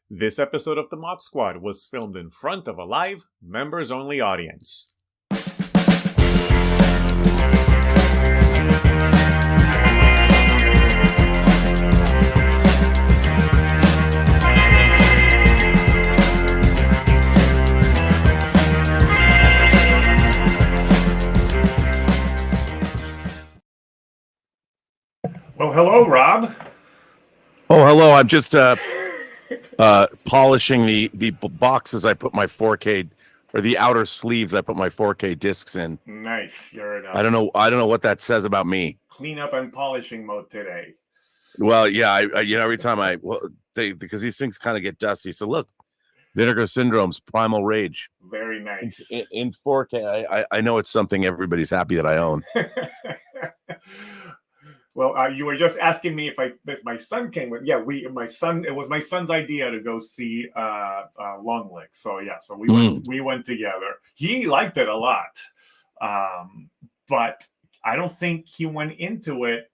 This episode of the MOC Squad was filmed in front of a live, members-only audience. Well, hello, Rob. Oh, hello. I'm just polishing the boxes I put my 4K, or the outer sleeves I put my 4K discs in. Nice. You're in I don't know what that says about me. cleanup and polishing mode today. Well, yeah, I every time because these things kind of get dusty. So look, Vinegar Syndrome's Primal Rage. Very nice. In 4K. I know it's something everybody's happy that I own. Well, you were just asking me if my son came with. Yeah, it was my son's idea to go see Long Leg. So yeah, so we went together. He liked it a lot, but I don't think he went into it.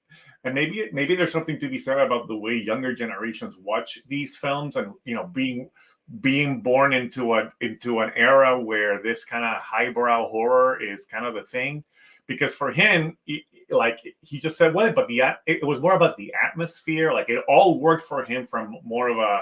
And maybe there's something to be said about the way younger generations watch these films, and being born into an era where this kind of highbrow horror is kind of the thing. Because for him, he just said, "What?" But it was more about the atmosphere. Like, it all worked for him from more of a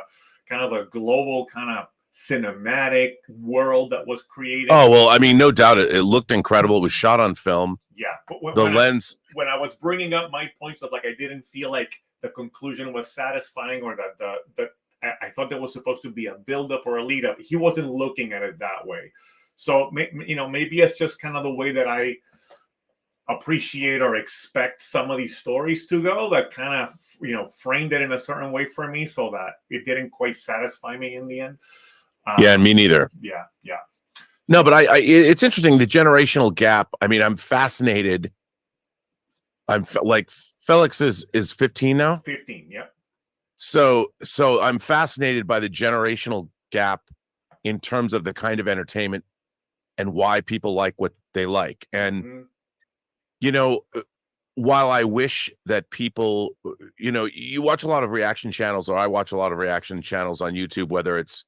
kind of a global kind of cinematic world that was created. Oh well, I mean, no doubt it looked incredible. It was shot on film. Yeah, but when I was bringing up my points of, like, I didn't feel like the conclusion was satisfying, or that I thought there was supposed to be a build up or a lead up. He wasn't looking at it that way. So maybe it's just kind of the way that I appreciate or expect some of these stories to go, that kind of framed it in a certain way for me, so that it didn't quite satisfy me in the end. Yeah, me neither. Yeah. No, but it's interesting, the generational gap. I mean, I'm fascinated. I'm like, Felix is 15 now. 15, yeah. So I'm fascinated by the generational gap in terms of the kind of entertainment and why people like what they like. And while I wish that people, you watch a lot of reaction channels, or I watch a lot of reaction channels on YouTube, whether it's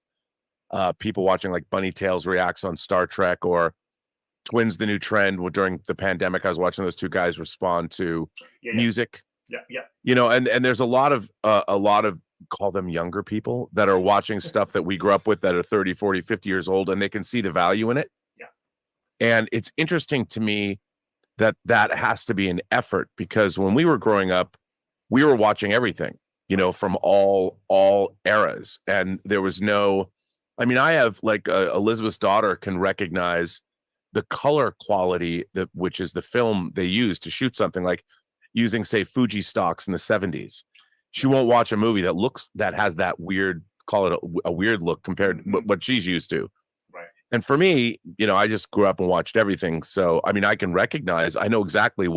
people watching like Bunny Tails reacts on Star Trek, or Twins the New Trend. During the pandemic, I was watching those two guys respond to music. Yeah. And there's a lot of call them younger people that are watching stuff that we grew up with, that are 30, 40, 50 years old, and they can see the value in it. Yeah. And it's interesting to me that has to be an effort, because when we were growing up, we were watching everything, from all eras. And there was no, I mean, I have, like, Elizabeth's daughter can recognize the color quality, which is the film they use to shoot something, like using, say, Fuji stocks in the 70s. She won't watch a movie that has that weird, call it a weird look compared to what she's used to. And for me, I just grew up and watched everything. So, I mean, I can recognize, I know exactly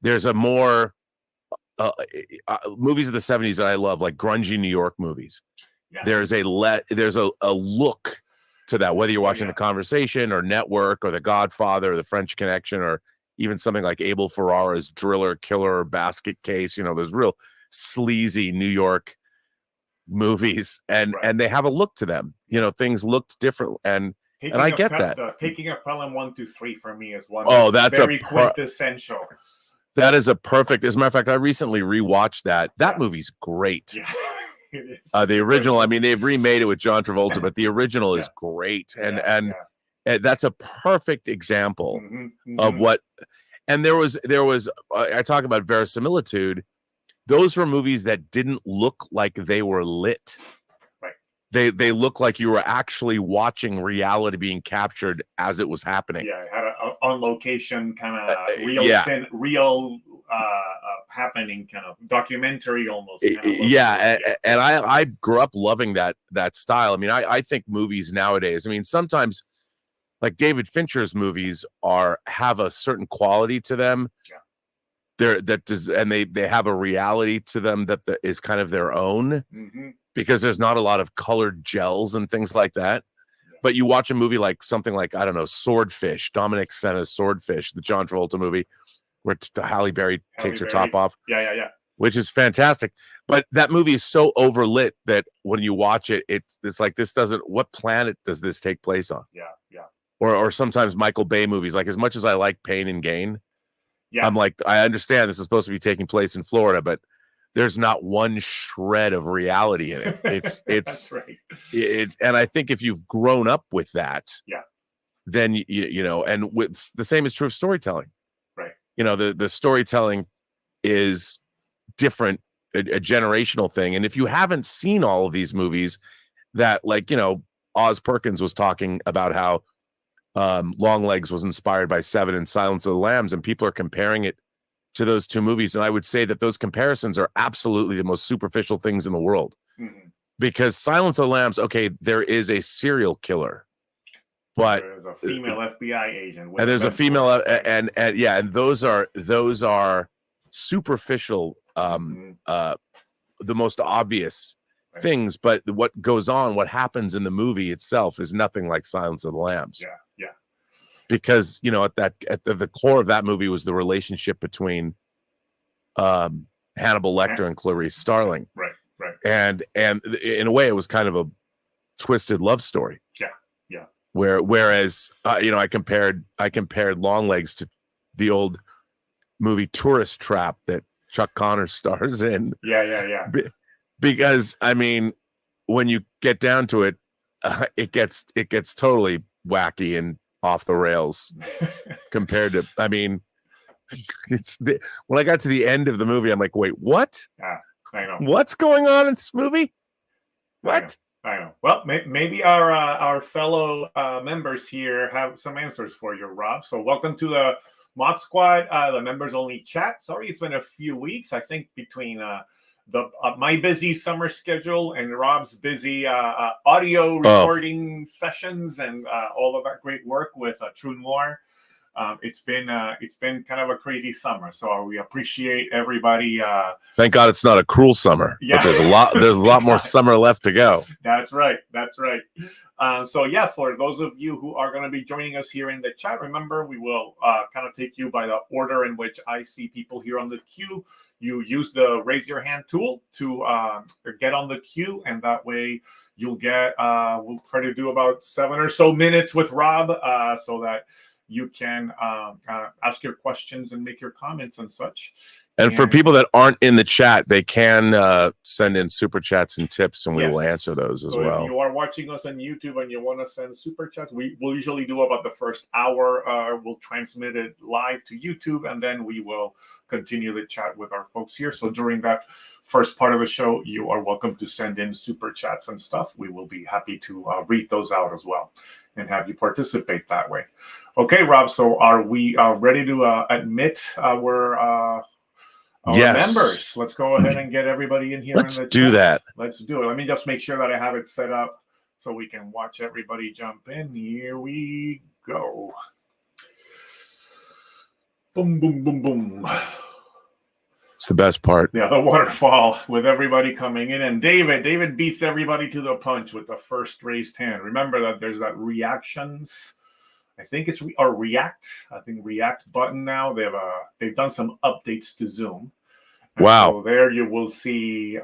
there's a more movies of the 70s that I love, like grungy New York movies. Yeah. There's a look to that, whether you're watching The Conversation or Network or The Godfather or The French Connection, or even something like Abel Ferrara's Driller, Killer, Basket Case, those real sleazy New York movies, and they have a look to them. Things looked different, and I get that. Taking a Pelham 1, 2, 3 for me is one. Oh, that's very quintessential. That is a perfect. As a matter of fact, I recently rewatched that. That movie's great. Yeah. It is. The original. I mean, they've remade it with John Travolta, but the original is great, and that's a perfect example of what. And there was. I talk about verisimilitude. Those were movies that didn't look like they were lit. Right. They look like you were actually watching reality being captured as it was happening. Yeah, it had a on location kind of real happening, kind of documentary almost. And I grew up loving that style. I mean, I think movies nowadays, I mean, sometimes, like, David Fincher's movies have a certain quality to them. Yeah. They have a reality to them that is kind of their own, because there's not a lot of colored gels and things like that. Yeah. But you watch a movie like something like, I don't know, Swordfish, Dominic Senna's Swordfish, the John Travolta movie, where Halle Berry takes her top off. Yeah. which is fantastic. But that movie is so overlit that when you watch it, it's like, this doesn't, what planet does this take place on? Yeah. Or sometimes Michael Bay movies, like, as much as I like Pain and Gain, Yeah. I'm like, I understand this is supposed to be taking place in Florida, but there's not one shred of reality in it. It's That's right. And I think if you've grown up with that, yeah, then you know, and with the same is true of storytelling. Right. You know, the storytelling is different, a generational thing. And if you haven't seen all of these movies that, like, you know, Oz Perkins was talking about how Longlegs was inspired by Seven and Silence of the Lambs, and people are comparing it to those two movies. And I would say that those comparisons are absolutely the most superficial things in the world. Mm-hmm. Because Silence of the Lambs, okay, there is a serial killer, but there's a female FBI agent, and there's a female, and yeah, and those are superficial, the most obvious things. But what goes on, what happens in the movie itself, is nothing like Silence of the Lambs. Yeah. Because, you know, at the core of that movie was the relationship between Hannibal Lecter and Clarice Starling. Right. And in a way, it was kind of a twisted love story. Yeah. Whereas you know, I compared Longlegs to the old movie Tourist Trap that Chuck Connor stars in. Yeah. Because, I mean, when you get down to it, it gets totally wacky and off the rails compared to, I mean, when I got to the end of the movie, I'm like, wait, what? I know. What's going on in this movie? What? I know. Well, maybe our fellow members here have some answers for you, Rob. So welcome to the MOC Squad, the members-only chat. Sorry, it's been a few weeks. I think between my busy summer schedule and Rob's busy audio recording sessions and all of that great work with True Noir. It's been kind of a crazy summer, so we appreciate everybody. Thank God it's not a cruel summer. Yeah, but there's a lot more summer left to go. That's right. So yeah, for those of you who are going to be joining us here in the chat, remember we will kind of take you by the order in which I see people here on the queue. You use the raise your hand tool to get on the queue, and that way you'll get. We'll try to do about 7 or so minutes with Rob, so that you can ask your questions and make your comments and such. And for people that aren't in the chat, they can send in super chats and tips, and we will answer those as well. If you are watching us on YouTube and you want to send super chats, we will usually do about the first hour. We'll transmit it live to YouTube, and then we will continue the chat with our folks here. So during that first part of the show, you are welcome to send in super chats and stuff. We will be happy to read those out as well and have you participate that way. Okay, Rob, so are we ready to admit our members? Let's go ahead and get everybody in here. Let's do that. Let's do it. Let me just make sure that I have it set up so we can watch everybody jump in. Here we go. Boom, boom, boom, boom. It's the best part. Yeah, the waterfall with everybody coming in. And David beats everybody to the punch with the first raised hand. Remember that there's that reactions. I think it's react. I think react button now. They've done some updates to Zoom. And wow. So there you will see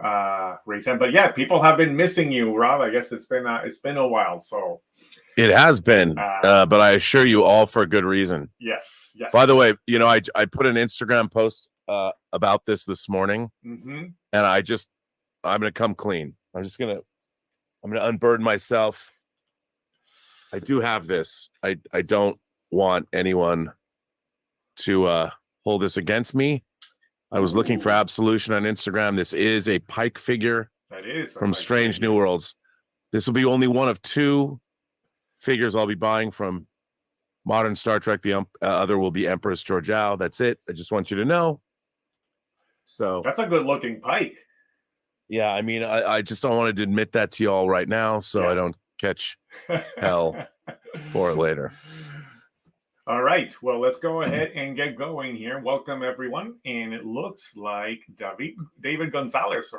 raise hand. But yeah, people have been missing you, Rob. I guess it's been a while. So it has been, but I assure you, all for a good reason. Yes. By the way, you know, I put an Instagram post about this morning, and I'm gonna come clean. I'm gonna unburden myself. I do have this. I don't want anyone to hold this against me. I was looking for absolution on Instagram. This is a Pike figure. That is from Strange New Worlds. This will be only one of 2 figures I'll be buying from Modern Star Trek. The other will be Empress Georgiou. That's it. I just want you to know. So that's a good looking Pike. Yeah, I mean, I just don't want to admit that to you all right now, so I don't catch hell for it later. All right. Well, let's go ahead and get going here. Welcome, everyone. And it looks like David Gonzalez is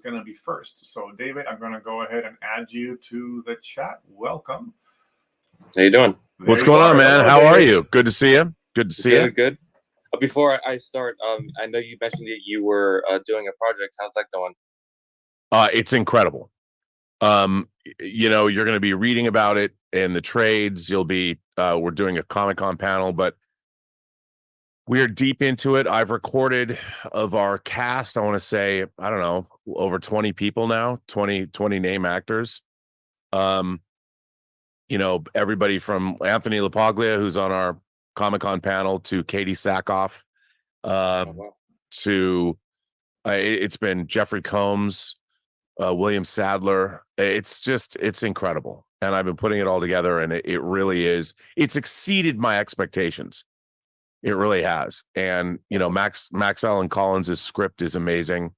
going to be first. So, David, I'm going to go ahead and add you to the chat. Welcome. How you doing? What's going on, man? How are you? Good to see you. Good to see you. Good. Before I start, I know you mentioned that you were doing a project. How's that going? It's incredible. You're going to be reading about it in the trades. You'll be we're doing a Comic-Con panel, but we're deep into it. I've recorded of our cast, I want to say, I don't know, over 20 people now, 20 name actors. Everybody from Anthony LaPaglia, who's on our Comic-Con panel, to Katie Sackhoff, Wow. to it's been Jeffrey Combs, William Sadler. It's incredible. And I've been putting it all together, and it really is. It's exceeded my expectations. It really has. And, Max Allen Collins' script is amazing.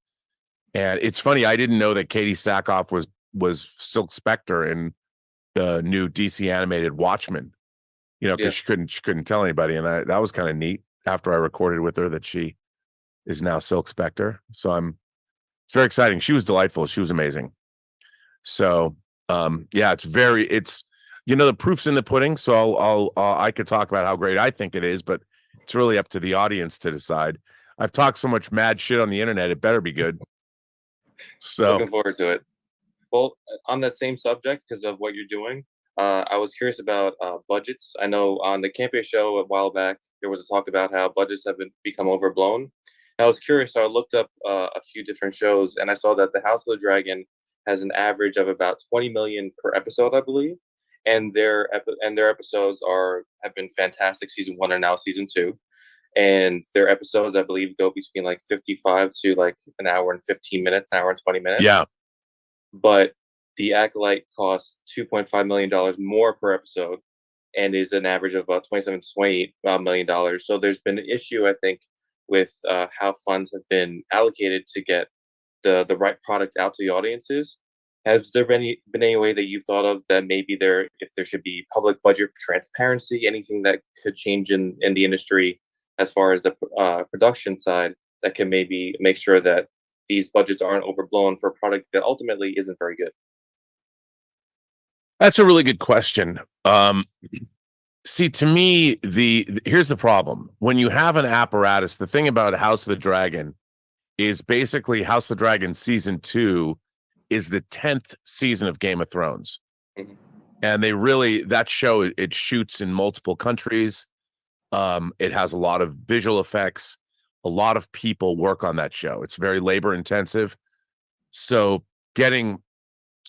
And it's funny, I didn't know that Katie Sackhoff was Silk Spectre in the new DC animated Watchmen, because she couldn't tell anybody. And that was kind of neat after I recorded with her that she is now Silk Spectre. So it's very exciting. She was delightful. She was amazing. So, it's the proof's in the pudding. So I could talk about how great I think it is, but it's really up to the audience to decide. I've talked so much mad shit on the internet. It better be good. So looking forward to it. Well, on that same subject, because of what you're doing, I was curious about budgets. I know on the Campus show a while back, there was a talk about how budgets have become overblown. And I was curious, so I looked up a few different shows, and I saw that the House of the Dragon has an average of about 20 million per episode, I believe. And their episodes have been fantastic. Season 1 and now season 2. And their episodes, I believe, go between like 55 to like an hour and 15 minutes, an hour and 20 minutes. Yeah. But the Acolyte costs $2.5 million more per episode and is an average of about $27 to $28 million. So there's been an issue, I think, with how funds have been allocated to get the right product out to the audiences. Has there been any way that you've thought of that maybe if there should be public budget transparency, anything that could change in the industry as far as the production side that can maybe make sure that these budgets aren't overblown for a product that ultimately isn't very good? That's a really good question. See, to me, here's the problem. When you have an apparatus, the thing about House of the Dragon is basically House of the Dragon season 2 is the 10th season of Game of Thrones. Mm-hmm. And that show, it shoots in multiple countries. It has a lot of visual effects. A lot of people work on that show. It's very labor intensive. So getting,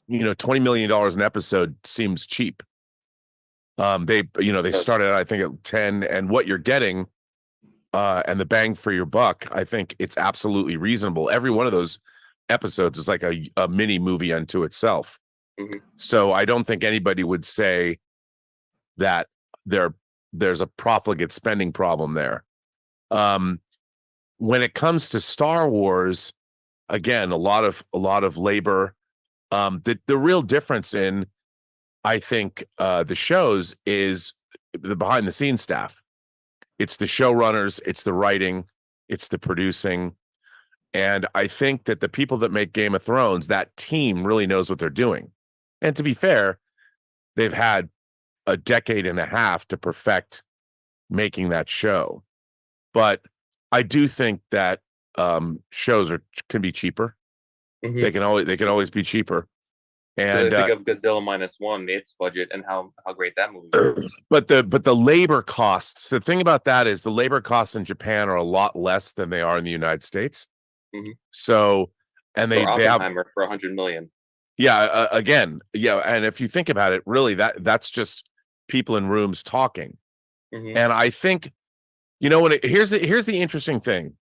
$20 million an episode seems cheap. They started out, I think, at 10, and what you're getting, and the bang for your buck, I think it's absolutely reasonable. Every one of those episodes is like a mini movie unto itself. Mm-hmm. So I don't think anybody would say that there's a profligate spending problem there. When it comes to Star Wars, again, a lot of labor. The real difference in, I think, the shows is the behind the scenes staff. It's the showrunners, it's the writing, it's the producing. And I think that the people that make Game of Thrones, that team really knows what they're doing. And to be fair, they've had a decade and a half to perfect making that show. But I do think that shows can be cheaper. Mm-hmm. They can always be cheaper. And I think of Godzilla -1, its budget, and how great that movie was. But the labor costs. The thing about that is the labor costs in Japan are a lot less than they are in the United States. Mm-hmm. So, and they have for $100 million. Yeah, and if you think about it, really that's just people in rooms talking. Mm-hmm. And I think, here's the interesting thing.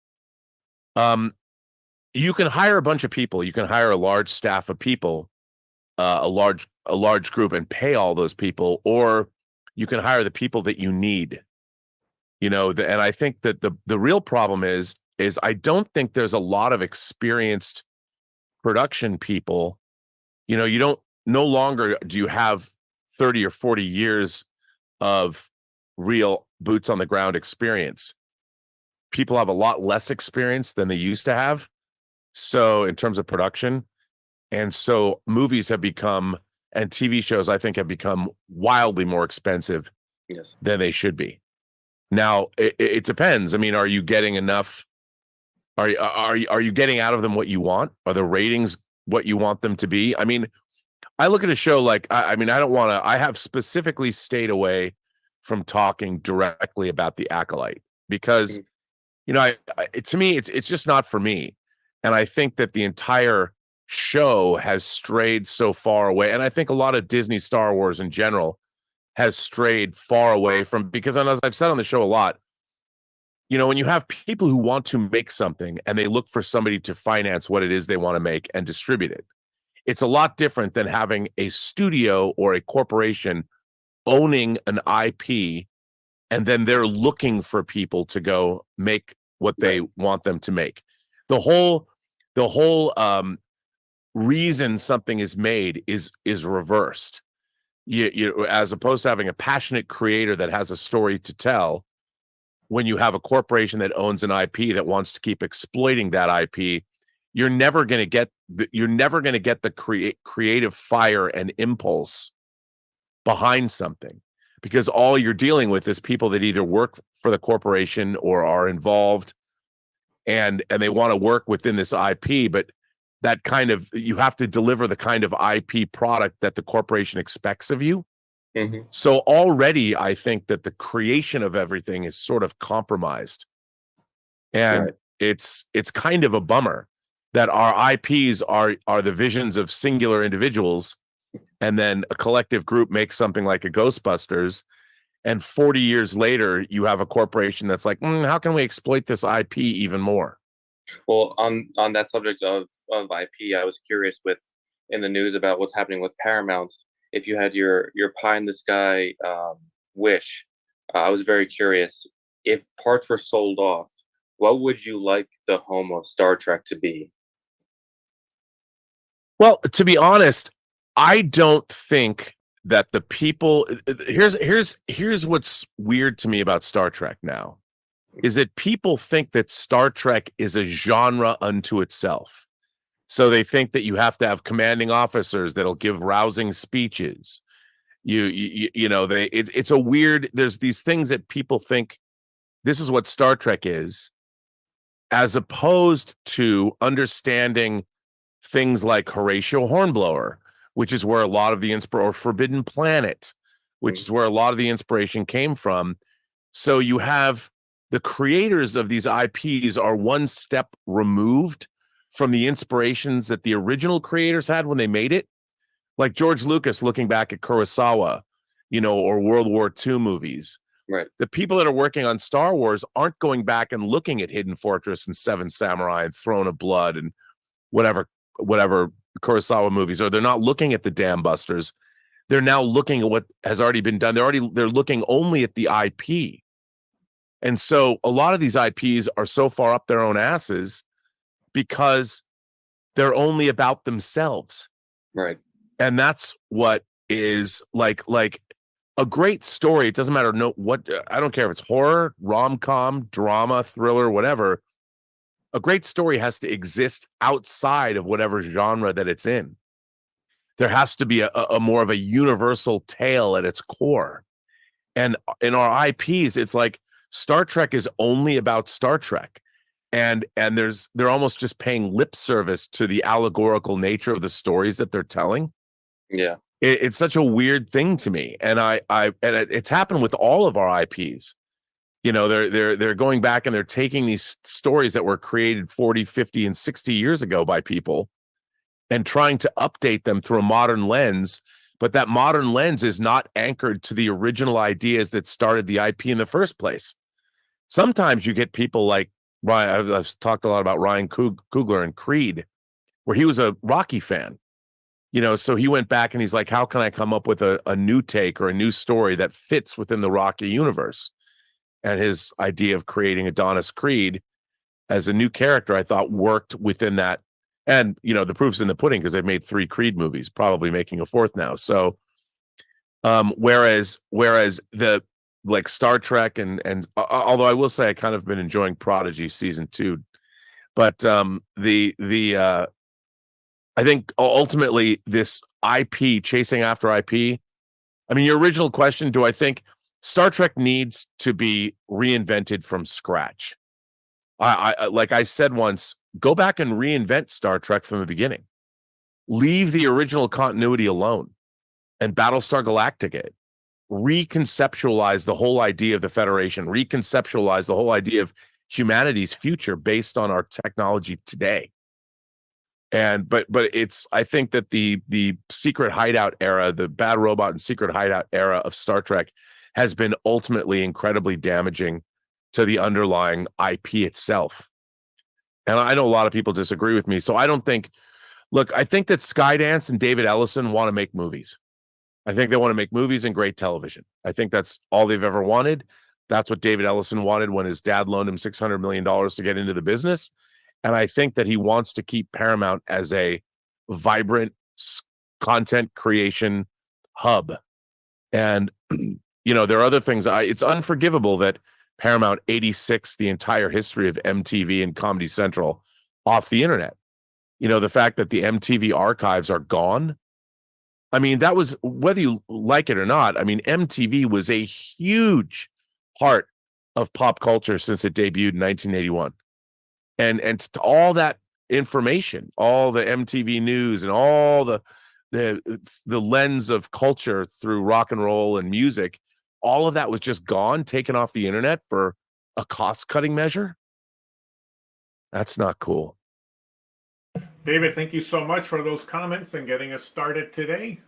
You can hire a bunch of people. You can hire a large staff of people, a large group, and pay all those people, or you can hire the people that you need. And I think that the real problem is I don't think there's a lot of experienced production people. No longer do you have 30 or 40 years of real boots on the ground experience. People have a lot less experience than they used to have. So in terms of production, and so movies have become, and TV shows, I think, have become wildly more expensive Yes. than they should be. Now it depends. I mean, are you getting enough? Are you getting out of them what you want? Are the ratings what you want them to be? I mean, I look at a show like I mean, I don't want to. I have specifically stayed away from talking directly about The Acolyte because you know, to me, it's just not for me. And I think that the entire show has strayed so far away. And I think a lot of Disney Star Wars in general has strayed far away from, because as I've said on the show a lot, you know, when you have people who want to make something and they look for somebody to finance what it is they want to make and distribute it, it's a lot different than having a studio or a corporation owning an IP, and then they're looking for people to go make what they want them to make. The whole reason something is made is reversed. You as opposed to having a passionate creator that has a story to tell, when you have a corporation that owns an IP that wants to keep exploiting that IP, you're never going to get the creative fire and impulse behind something, because all you're dealing with is people that either work for the corporation or are involved, and they want to work within this IP, but that kind of, you have to deliver the kind of IP product that the corporation expects of you. Mm-hmm. So already I think that the creation of everything is sort of compromised. And it's kind of a bummer that our IPs are the visions of singular individuals, and then a collective group makes something like a Ghostbusters, and 40 years later you have a corporation that's like, how can we exploit this IP even more? Well, on that subject of IP, I was curious with in the news about what's happening with Paramount. If you had your pie in the sky wish, I was very curious, if parts were sold off, what would you like the home of Star Trek to be? Well, to be honest, I don't think that the people, here's what's weird to me about Star Trek now, is that people think that Star Trek is a genre unto itself. So they think that you have to have commanding officers that'll give rousing speeches. You know, it's a weird, there's these things that people think this is what Star Trek is, as opposed to understanding things like Horatio Hornblower, which is where a lot of the or Forbidden Planet, which is where a lot of the inspiration came from. So you have the creators of these IPs are one step removed from the inspirations that the original creators had when they made it. Like George Lucas looking back at Kurosawa, you know, or World War II movies. Right. The people that are working on Star Wars aren't going back and looking at Hidden Fortress and Seven Samurai and Throne of Blood and whatever Kurosawa movies, or they're not looking at the Dam Busters. They're now looking at what has already been done. They're looking only at the IP. And so a lot of these IPs are so far up their own asses because they're only about themselves. Right. And that's what is like a great story. It doesn't matter I don't care if it's horror, rom-com, drama, thriller, whatever. A great story has to exist outside of whatever genre that it's in. There has to be a more of a universal tale at its core. And in our IPs, it's like Star Trek is only about Star Trek. And they're almost just paying lip service to the allegorical nature of the stories that they're telling. Yeah. It's such a weird thing to me. And it's happened with all of our IPs. You know, they're going back and they're taking these stories that were created 40, 50, and 60 years ago by people and trying to update them through a modern lens. But that modern lens is not anchored to the original ideas that started the IP in the first place. Sometimes you get people like Ryan. I've talked a lot about Ryan Coogler and Creed, where he was a Rocky fan. You know, so he went back and he's like, how can I come up with a new take or a new story that fits within the Rocky universe? And his idea of creating Adonis Creed as a new character, I thought, worked within that. And, you know, the proof's in the pudding because they've made 3 Creed movies, probably making a 4th now. So whereas the like Star Trek and although I will say I kind of been enjoying Prodigy season 2, but I think ultimately this IP, chasing after IP. I mean, your original question, do I think Star Trek needs to be reinvented from scratch. I like I said once, go back and reinvent Star Trek from the beginning. Leave the original continuity alone and Battlestar Galactica it. Reconceptualize the whole idea of the Federation, reconceptualize the whole idea of humanity's future based on our technology today. And but it's, I think that the secret hideout era, the bad robot and secret hideout era of Star Trek has been ultimately incredibly damaging to the underlying IP itself. And I know a lot of people disagree with me. So I don't think, look, I think that Skydance and David Ellison want to make movies. I think they want to make movies and great television. I think that's all they've ever wanted. That's what David Ellison wanted when his dad loaned him $600 million to get into the business. And I think that he wants to keep Paramount as a vibrant content creation hub. And, you know, there are other things. It's unforgivable that Paramount 86 the entire history of MTV and Comedy Central off the internet. You know, the fact that the MTV archives are gone. I mean, that was, whether you like it or not, I mean, MTV was a huge part of pop culture since it debuted in 1981. And to all that information, all the MTV news and all the lens of culture through rock and roll and music, all of that was just gone, taken off the internet for a cost-cutting measure. That's not cool. David, thank you so much for those comments and getting us started today.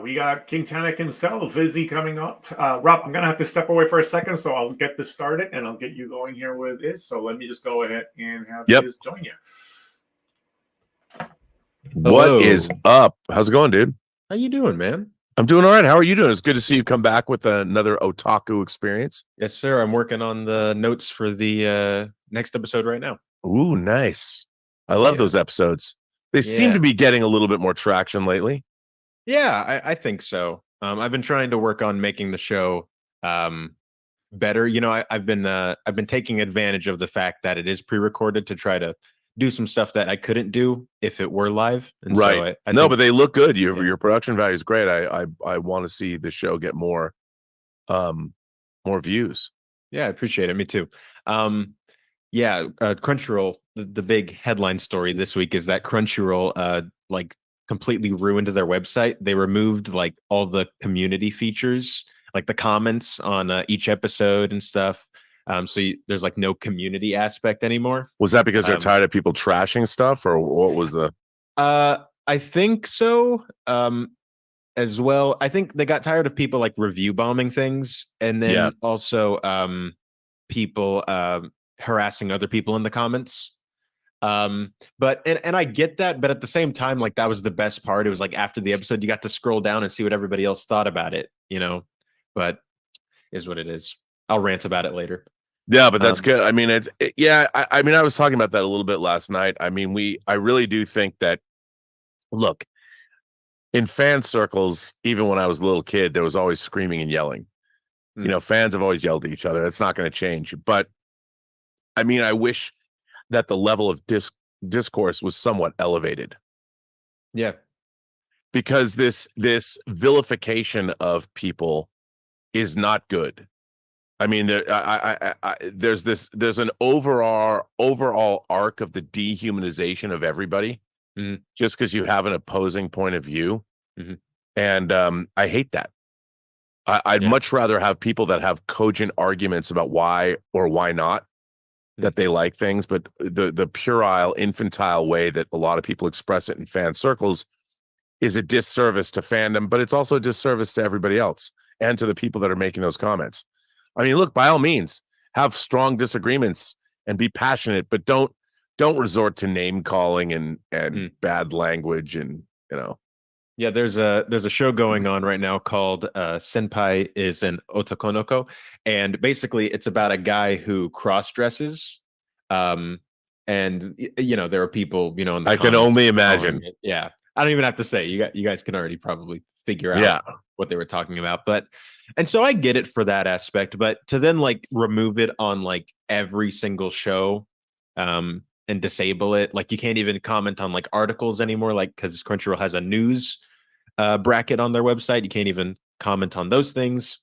We got King Tannic himself, Vizzy, coming up. Rob, I'm going to have to step away for a second, so I'll get this started, and I'll get you going here with Iz. So let me just go ahead and have Iz join you. What is up? How's it going, dude? How you doing, man? I'm doing all right. How are you doing? It's good to see you come back with another otaku experience. Yes, sir. I'm working on the notes for the next episode right now. Ooh, nice. I love those episodes. They seem to be getting a little bit more traction lately. Yeah, I think so. I've been trying to work on making the show better. You know, I've been taking advantage of the fact that it is pre-recorded to try to do some stuff that I couldn't do if it were live. And right. So I no, think, but they look good. Your production value is great. I want to see the show get more views. Yeah, I appreciate it. Me too. Crunchyroll, the big headline story this week is that Crunchyroll like completely ruined their website. They removed like all the community features, like the comments on each episode and stuff. There's like no community aspect anymore. Was that because they're tired of people trashing stuff, or what was the? I think so. As well, I think they got tired of people like review bombing things, and then also people harassing other people in the comments. But I get that, but at the same time, like that was the best part. It was like after the episode, you got to scroll down and see what everybody else thought about it, you know. But is what it is. I'll rant about it later. Yeah, but that's good. I mean, I mean, I was talking about that a little bit last night. I mean, I really do think that, look, in fan circles, even when I was a little kid, there was always screaming and yelling. You know, fans have always yelled at each other. That's not going to change. But I mean, I wish that the level of discourse was somewhat elevated. Yeah. Because this vilification of people is not good. I mean, there's an overall arc of the dehumanization of everybody, just because you have an opposing point of view, and I hate that. I'd much rather have people that have cogent arguments about why or why not that they like things, but the puerile, infantile way that a lot of people express it in fan circles is a disservice to fandom, but it's also a disservice to everybody else and to the people that are making those comments. I mean, look, by all means, have strong disagreements and be passionate, but don't resort to name calling and bad language and, you know. Yeah, there's a show going on right now called Senpai is an Otakonoko, and basically it's about a guy who cross dresses, and you know there are people in the I can only imagine. Yeah, I don't even have to say you guys can already probably figure out what they were talking about, and so I get it for that aspect, but to then like remove it on like every single show, and disable it, like you can't even comment on like articles anymore, like because Crunchyroll has a news bracket on their website, you can't even comment on those things.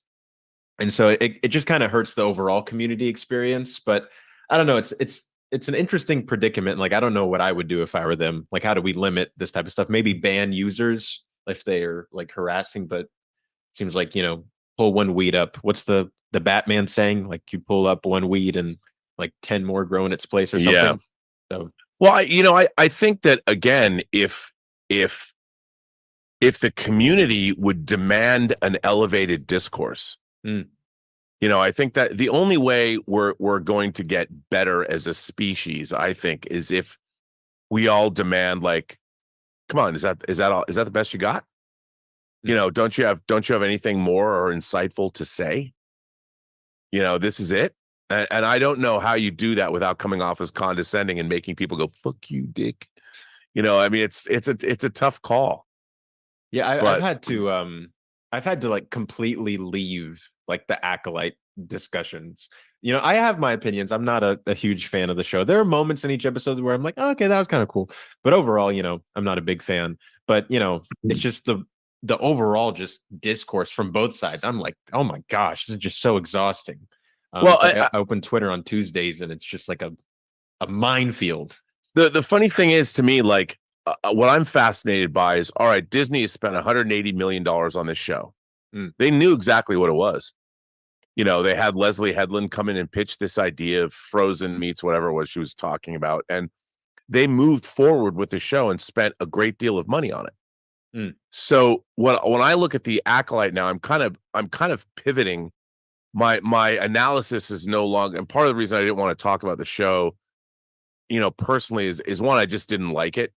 And so it just kind of hurts the overall community experience. But I don't know. It's an interesting predicament. Like, I don't know what I would do if I were them. Like, how do we limit this type of stuff? Maybe ban users if they are like harassing, but seems like, pull one weed up. What's the Batman saying? Like, you pull up one weed and like 10 more grow in its place or something. Yeah. So, well, I think that, again, if the community would demand an elevated discourse, I think that the only way we're going to get better as a species, I think, is if we all demand, like, come on, is that the best you got? Don't you have anything more or insightful to say? This is it. And I don't know how you do that without coming off as condescending and making people go, fuck you, dick. I mean, it's a tough call. Yeah, I've had to like completely leave like the Acolyte discussions. I have my opinions. I'm not a huge fan of the show. There are moments in each episode where I'm like, oh, okay, that was kind of cool. But overall, I'm not a big fan. But it's just the overall just discourse from both sides. I'm like, oh my gosh, this is just so exhausting. Well, I open Twitter on Tuesdays and it's just like a minefield. The funny thing is, to me, like, what I'm fascinated by is, all right, Disney has spent $180 million on this show. They knew exactly what it was. They had Leslie Headland come in and pitch this idea of Frozen meets whatever it was she was talking about. And they moved forward with the show and spent a great deal of money on it. So when I look at the Acolyte now, I'm kind of pivoting. My analysis is no longer, and part of the reason I didn't want to talk about the show, personally, is one, I just didn't like it.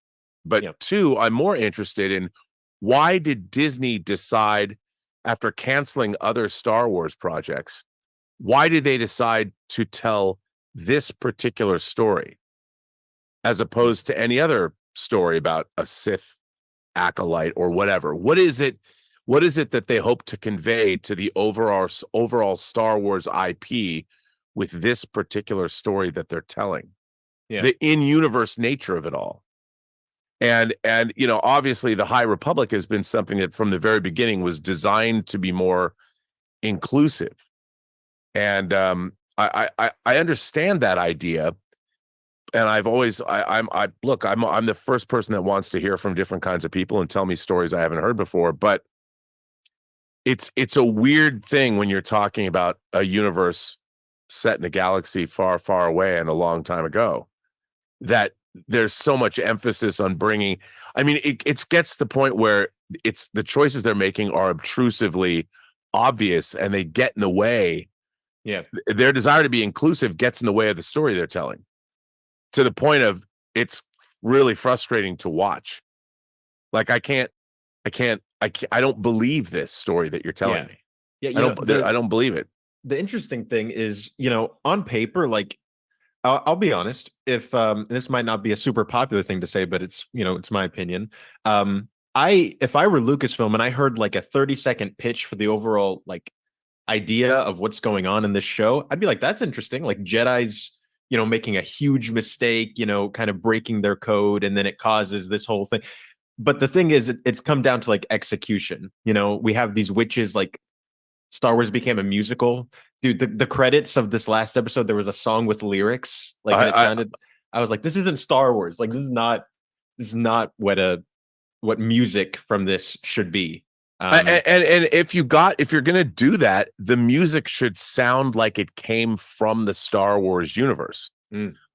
But two, I'm more interested in, why did Disney decide, after canceling other Star Wars projects, why did they decide to tell this particular story as opposed to any other story about a Sith acolyte or whatever? What is it that they hope to convey to the overall Star Wars IP with this particular story that they're telling? The in-universe nature of it all. And obviously the High Republic has been something that from the very beginning was designed to be more inclusive. And I understand that idea. And I've always, I'm the first person that wants to hear from different kinds of people and tell me stories I haven't heard before. But it's a weird thing when you're talking about a universe set in a galaxy far, far away and a long time ago, that there's so much emphasis on bringing. I mean, it gets to the point where it's the choices they're making are obtrusively obvious and they get in the way. Yeah. Their desire to be inclusive gets in the way of the story they're telling, to the point of it's really frustrating to watch. Like, I don't believe this story that you're telling me. Yeah. I don't believe it. The interesting thing is, on paper, like, I'll be honest, if this might not be a super popular thing to say, but it's my opinion. If I were Lucasfilm and I heard like a 30-second pitch for the overall like idea of what's going on in this show, I'd be like, that's interesting. Like, Jedi's, making a huge mistake, kind of breaking their code, and then it causes this whole thing. But the thing is, it's come down to like execution. We have these witches, like Star Wars became a musical. Dude, the credits of this last episode, there was a song with lyrics. Like, I was like, this isn't Star Wars. Like, this is not what music from this should be. And if you're gonna do that, the music should sound like it came from the Star Wars universe.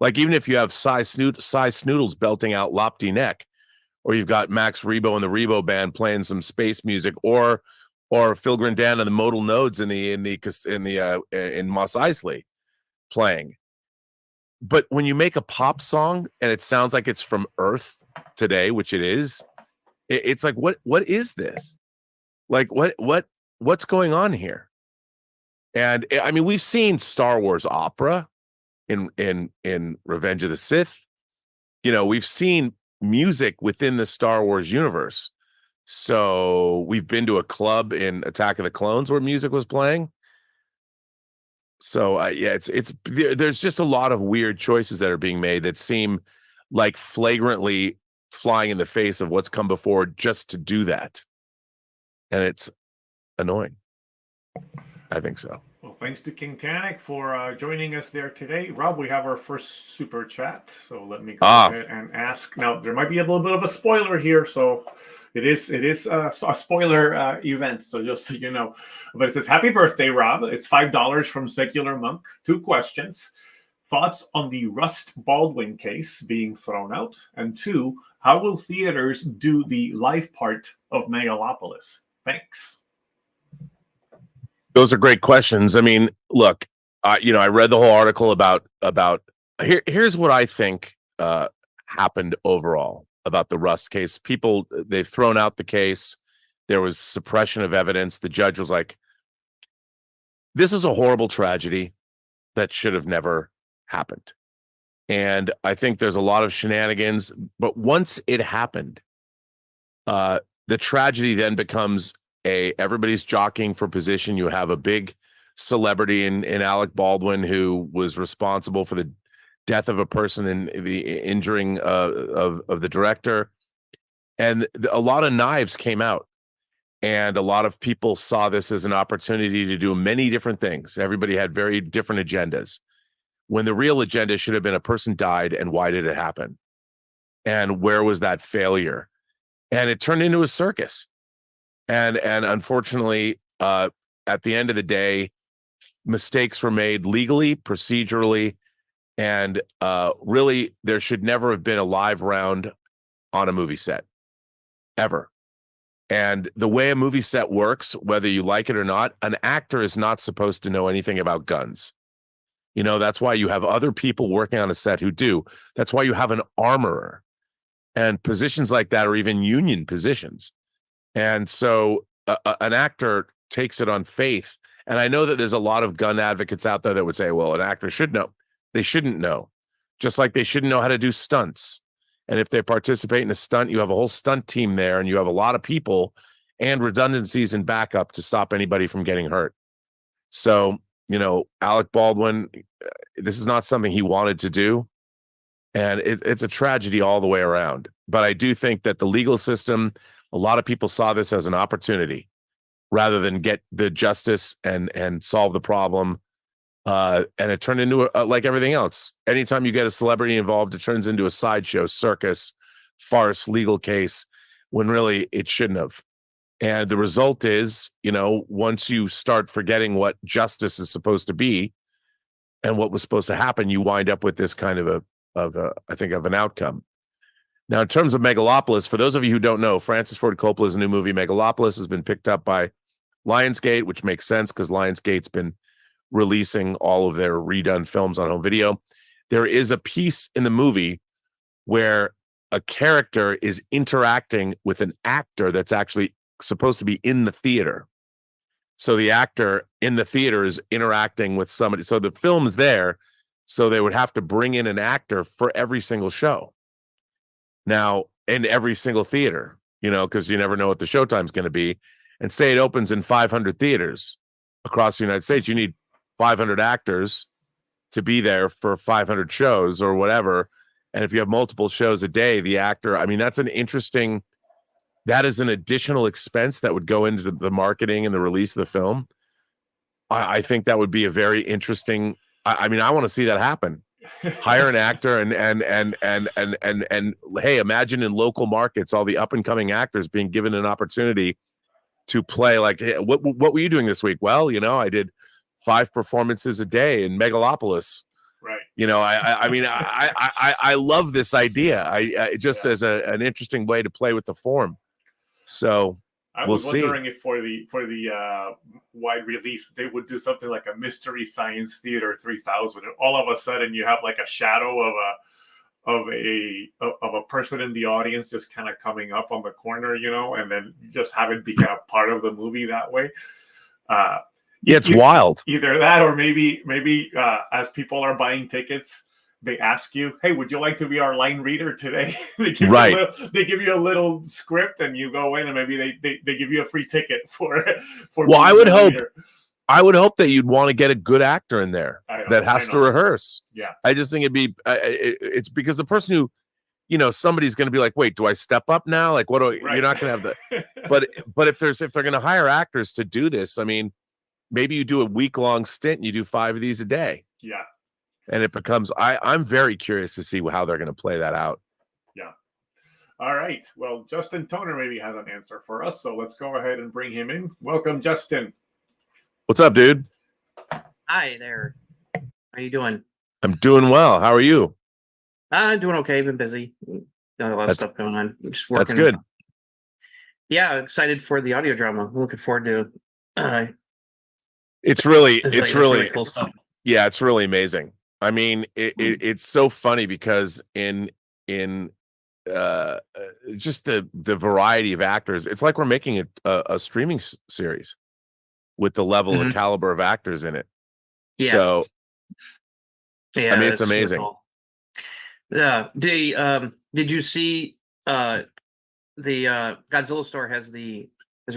Like, even if you have Cy Snoodles belting out Lopty Neck, or you've got Max Rebo and the Rebo Band playing some space music, or Phil Grandan and the Modal Nodes in Mos Eisley playing. But when you make a pop song and it sounds like it's from Earth today, which it is, it's like, what is this? Like, what's going on here? And I mean, we've seen Star Wars opera in Revenge of the Sith. We've seen music within the Star Wars universe. So we've been to a club in Attack of the Clones where music was playing. So there's just a lot of weird choices that are being made that seem like flagrantly flying in the face of what's come before just to do that. And it's annoying. I think so. Well, thanks to King Tannic for joining us there today. Rob, we have our first super chat. So let me go ahead and ask. Now, there might be a little bit of a spoiler here. So it is a spoiler event. So just so you know. But it says, happy birthday, Rob. It's $5 from Secular Monk. 2 questions. Thoughts on the Rust Baldwin case being thrown out? And 2, how will theaters do the live part of Megalopolis? Thanks. Those are great questions. I mean, look, I read the whole article about here's what I think happened overall about the Rust case. People, they've thrown out the case. There was suppression of evidence. The judge was like, this is a horrible tragedy that should have never happened. And I think there's a lot of shenanigans, but once it happened, the tragedy then becomes everybody's jockeying for position. You have a big celebrity in Alec Baldwin who was responsible for the death of a person and the injuring of the director. And a lot of knives came out. And a lot of people saw this as an opportunity to do many different things. Everybody had very different agendas. When the real agenda should have been a person died and why did it happen? And where was that failure? And it turned into a circus. And unfortunately, at the end of the day, mistakes were made legally, procedurally, and really, there should never have been a live round on a movie set, ever. And the way a movie set works, whether you like it or not, an actor is not supposed to know anything about guns. That's why you have other people working on a set who do. That's why you have an armorer. And positions like that are even union positions. And so an actor takes it on faith. And I know that there's a lot of gun advocates out there that would say, well, an actor should know. They shouldn't know. Just like they shouldn't know how to do stunts. And if they participate in a stunt, you have a whole stunt team there and you have a lot of people and redundancies and backup to stop anybody from getting hurt. So, Alec Baldwin, this is not something he wanted to do. And it's a tragedy all the way around. But I do think that the legal system, a lot of people saw this as an opportunity rather than get the justice and solve the problem. And it turned into like everything else. Anytime you get a celebrity involved, it turns into a sideshow, circus, farce, legal case, when really it shouldn't have. And the result is, once you start forgetting what justice is supposed to be and what was supposed to happen, you wind up with this kind of an outcome. Now, in terms of Megalopolis, for those of you who don't know, Francis Ford Coppola's new movie, Megalopolis, has been picked up by Lionsgate, which makes sense because Lionsgate's been releasing all of their redone films on home video. There is a piece in the movie where a character is interacting with an actor that's actually supposed to be in the theater. So the actor in the theater is interacting with somebody. So the film's there. So they would have to bring in an actor for every single show. Now, in every single theater, because you never know what the showtime's going to be. And say it opens in 500 theaters across the United States. You need 500 actors to be there for 500 shows or whatever. And if you have multiple shows a day, the actor, that is an additional expense that would go into the marketing and the release of the film. I think that would be a very interesting. I want to see that happen. Hire an actor and hey, imagine in local markets all the up and coming actors being given an opportunity to play. Like, hey, what were you doing this week? Well, I did 5 performances a day in Megalopolis. Right. I love this idea. As an interesting way to play with the form. So I was wondering if for the wide release they would do something like a Mystery Science Theater 3000, and all of a sudden you have like a shadow of a person in the audience just kind of coming up on the corner, and then just have it become a part of the movie that way. It's wild. Either that, or maybe as people are buying tickets, they ask you, "Hey, would you like to be our line reader today?" They give you a little script, and you go in, and maybe they give you a free ticket for. Well, I would hope that you'd want to get a good actor in there that has to rehearse. Yeah, I just think it'd be. It's because the person who, somebody's going to be like, "Wait, do I step up now? Like, what do I, You're not going to have the." But if they're going to hire actors to do this, maybe you do a week-long stint and you do 5 of these a day. Yeah. And it becomes, I'm very curious to see how they're going to play that out. Yeah. All right. Well, Justin Toner maybe has an answer for us, so let's go ahead and bring him in. Welcome, Justin. What's up, dude? Hi there. How you doing? I'm doing well. How are you? I'm doing okay. Been busy. Got a lot of stuff going on. Just working. That's good. Yeah, excited for the audio drama. Looking forward to. It's really cool stuff. Yeah, it's really amazing. I mean, it's so funny because in just the variety of actors, it's like we're making a streaming series with the level and caliber of actors in it. Yeah. So, yeah, I mean, it's amazing. Cool. Yeah. Did you see the Godzilla store is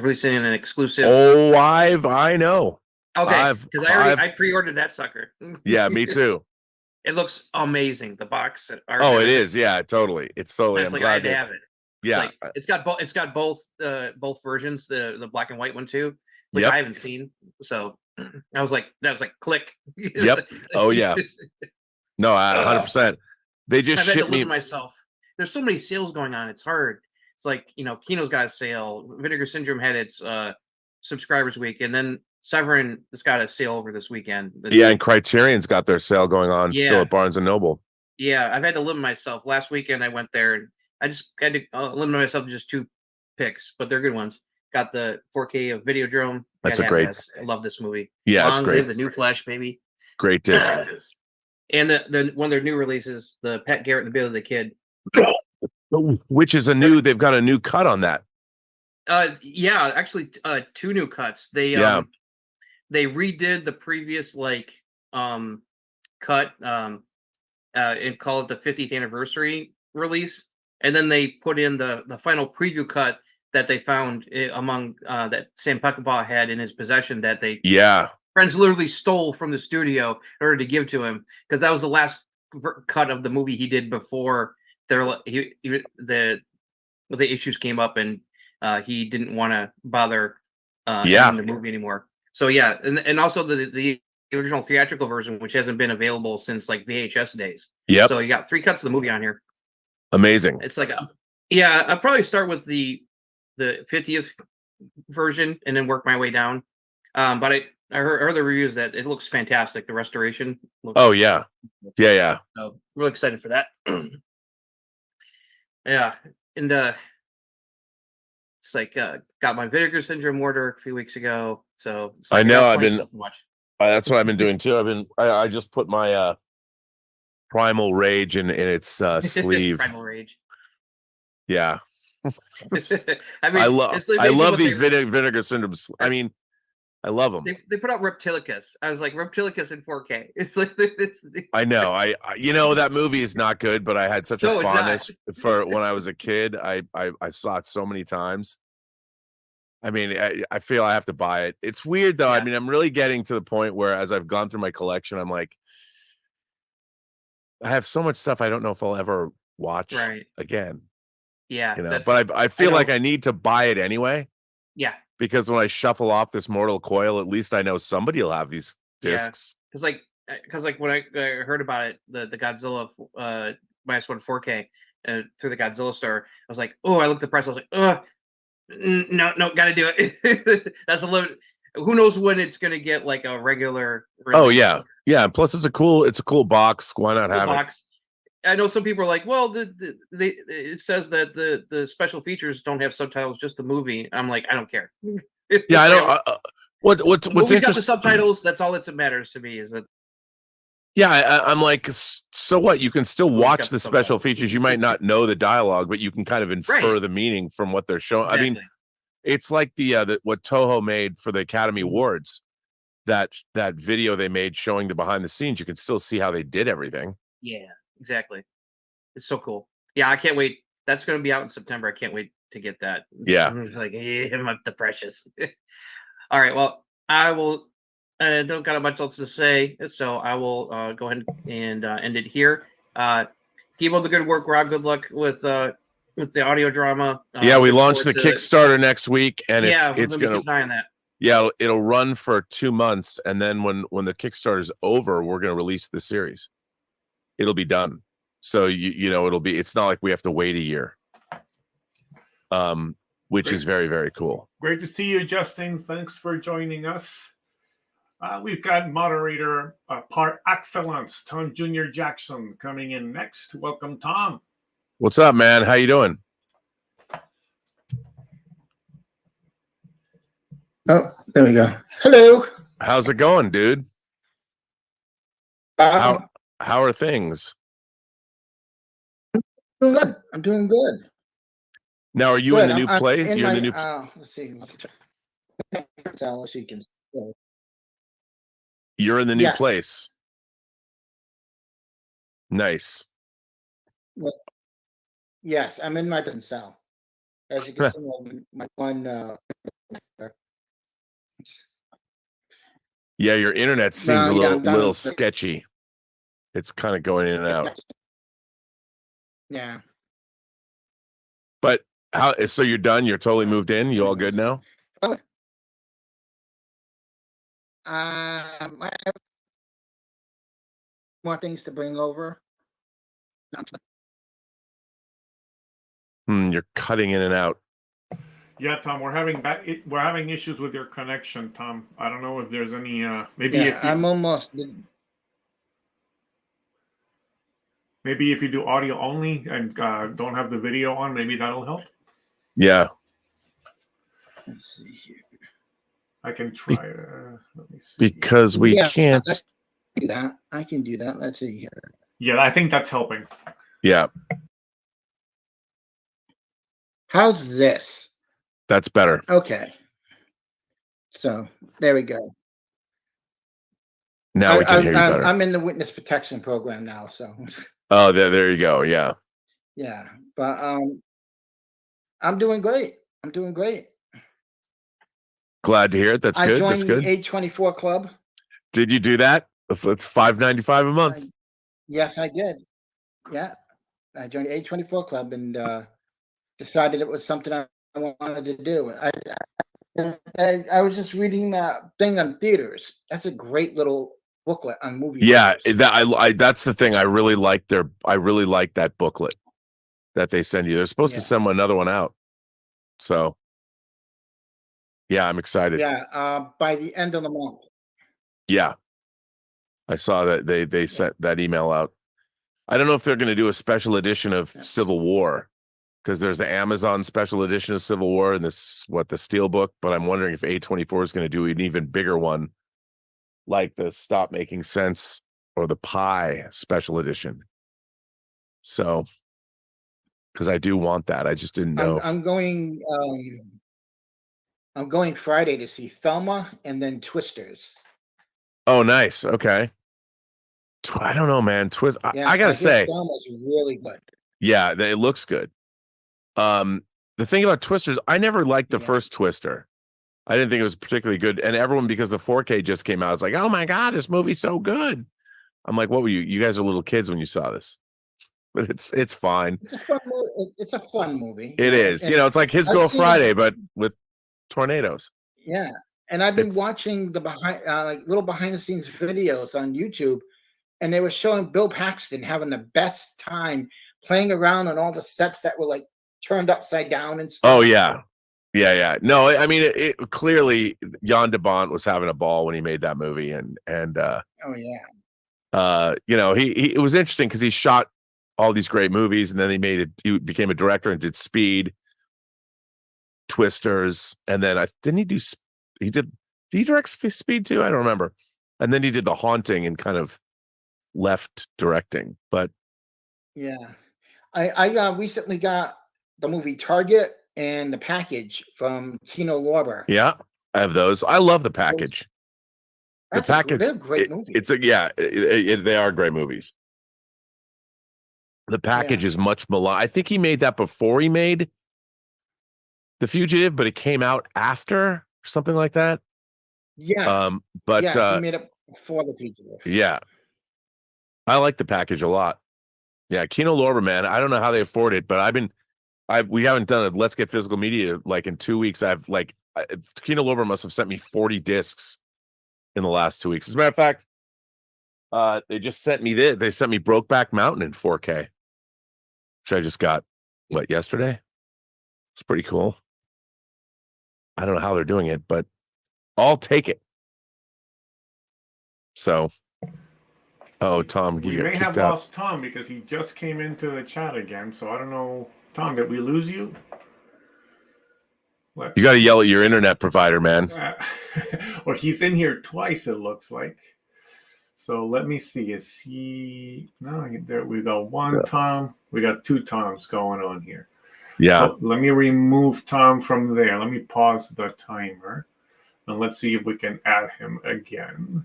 releasing an exclusive? Oh, I know. Okay, because I pre-ordered that sucker. Yeah, me too. It looks amazing. The box. Oh, it is. Yeah, totally. It's totally. I'm glad to have it. Yeah, it's got both versions. The black and white one too, which Yep. I haven't seen. So that was like click. Yep. Oh yeah. No, 100%. They just I've had to shipped me. limit myself. There's so many sales going on. It's hard. It's like, Kino's got a sale. Vinegar Syndrome had its subscribers week, and then Severin has got a sale over this weekend. Yeah, and Criterion's got their sale going on still at Barnes and Noble. Yeah, I've had to limit myself. Last weekend I went there and I just had to limit myself to just 2 picks, but they're good ones. Got the 4K of Videodrome. That's a great. I love this movie. Yeah, it's great. The new Flash, baby. Great disc. And the one of their new releases, the Pat Garrett and the Bill of the Kid. Which is they've got a new cut on that. Yeah, actually 2 new cuts. They redid the previous cut and call it the 50th anniversary release, and then they put in the final preview cut that they found among that Sam Peckinpah had in his possession that friends literally stole from the studio in order to give to him, because that was the last cut of the movie he did before the issues came up and he didn't want to bother in the movie anymore. So yeah, and also the original theatrical version, which hasn't been available since VHS days. Yeah. So you got 3 cuts of the movie on here. Amazing. It's I'll probably start with the 50th version and then work my way down. But I heard the reviews that it looks fantastic. The restoration. Oh yeah. Yeah. So really excited for that. Yeah, and it's got my Vinegar Syndrome order a few weeks ago. So I know I've been. That's what I've been doing too. I just put my Primal Rage in its sleeve. Primal Rage. Yeah. I love these Vinegar Syndrome. I mean, I love them. They put out Reptilicus. I was like, Reptilicus in 4K. It's I know. I that movie is not good, but I had such a fondness for when I was a kid. I saw it so many times. I mean, I feel I have to buy it. It's weird though. Yeah. I mean, I'm really getting to the point where as I've gone through my collection, I'm like, I have so much stuff I don't know if I'll ever watch again. Yeah. But I feel like I need to buy it anyway. Yeah. Because when I shuffle off this Mortal Coil, at least I know somebody will have these discs. Because when I heard about it, the Godzilla -1 4K through the Godzilla store, I was like, oh, I looked at the price, I was like, oh, no, gotta do it. That's a little. Who knows when it's gonna get a regular. Oh yeah. Plus it's a cool box. Why not have it? I know some people are like, well, it says that the special features don't have subtitles, just the movie. I'm like, I don't care. Yeah, I don't. What's interesting? Got the subtitles. That's all that matters to me. Is that? Yeah, I'm like, so what? You can still watch the special features. You might not know the dialogue, but you can kind of infer the meaning from what they're showing. Exactly. I mean, it's like what Toho made for the Academy Awards. That video they made showing the behind the scenes. You can still see how they did everything. Yeah. Exactly. It's so cool. Yeah, I can't wait. That's going to be out in September. I can't wait to get that. Yeah. I'm the precious. All right. Well, I will. Don't got much else to say, so I will go ahead and end it here. Keep up the good work, Rob. Good luck with the audio drama. We launched the Kickstarter next week, and it's gonna keep an eye on that. Yeah, it'll run for 2 months, and then when the Kickstarter's over, we're going to release the series. It'll be done. So it's not like we have to wait a year. Which is very, very cool. Great to see you, Justin. Thanks for joining us. We've got moderator par excellence, Tom Jr. Jackson, coming in next. Welcome, Tom. What's up, man? How you doing? Oh, there we go. Hello. How's it going, dude? How are things? Doing good. I'm doing good. Now, are you Good. in the new place? You're in the new. Let's see. So you can. You're in the new Yes. place. Nice. Yes, I'm in my business cell. As you can see, my one. Yeah, your internet seems a little I'm done. sketchy. It's kind of going in and out. Yeah. But how? So you're done? You're totally moved in? You all good now? I have more things to bring over. You're cutting in and out. Yeah, Tom, we're having issues with your connection, Tom. I don't know if there's any maybe I'm almost. Maybe if you do audio only and don't have the video on, maybe that'll help. Yeah. Let's see here. I can try. Let me see. Because we can't. Do that. I can do that. Let's see here. Yeah, I think that's helping. Yeah. How's this? That's better. Okay. So there we go. Now we can hear you better. I'm in the witness protection program now, so. Oh, there you go. Yeah. Yeah, but I'm doing great. I'm doing great. Glad to hear it. That's good. I That's joined good. the 824 club. Did you do that? It's $5.95 a month. Yes, I did. Yeah, I joined the 824 club and decided it was something I wanted to do. I was just reading that thing on theaters. That's a great little booklet on movie. Yeah, theaters. that's the thing. I really like that booklet that they send you. They're supposed to send another one out. So yeah, I'm excited. Yeah, by the end of the month. Yeah. I saw that they sent that email out. I don't know if they're going to do a special edition of Civil War, because there's the Amazon special edition of Civil War and the Steelbook, but I'm wondering if A24 is going to do an even bigger one, like the Stop Making Sense or the Pie special edition. So, because I do want that. I just didn't know. I'm going Friday to see Thelma and then Twisters. Oh, nice. Okay. I don't know, man. I gotta say, Thelma's really good. Yeah, it looks good. The thing about Twisters, I never liked the first Twister. I didn't think it was particularly good. And everyone, because the 4K just came out, was like, oh my God, this movie's so good. I'm like, what were you? You guys are little kids when you saw this. But it's fine. It's a fun movie. It is. It's like His Girl Friday, but with tornadoes. Yeah. And I've been watching the little behind the scenes videos on YouTube, and they were showing Bill Paxton having the best time playing around on all the sets that were like turned upside down and stuff. Oh yeah. Yeah. No, I mean, it clearly Jan de Bont was having a ball when he made that movie, and oh yeah. It was interesting because he shot all these great movies, and then he became a director and did Speed, Twisters, and then did he direct Speed too? I don't remember. And then he did The Haunting and kind of left directing. But yeah, I recently got the movie Target and The Package from Kino Lorber. Yeah, I have those. I love The Package. The Package, they're great movies. They are great movies. The Package is much maligned. I think he made that before he made The Fugitive, but it came out after or something like that. Yeah. But he made it before The Fugitive. Yeah. I like The Package a lot. Yeah, Kino Lorber, man. I don't know how they afford it, but we haven't done a Let's Get Physical Media like in 2 weeks. Kino Lorber must have sent me 40 discs in the last 2 weeks. As a matter of fact, they just sent me this. They sent me Brokeback Mountain in 4K, which I just got, yesterday? It's pretty cool. I don't know how they're doing it, but I'll take it. So, Tom, we may have lost Tom because he just came into the chat again. So I don't know, Tom, did we lose you? You got to yell at your internet provider, man. Well, he's in here twice, it looks like. So let me see. Is he? No, there we go. One Tom. We got two Toms going on here. Yeah. So let me remove Tom from there. Let me pause the timer. And let's see if we can add him again.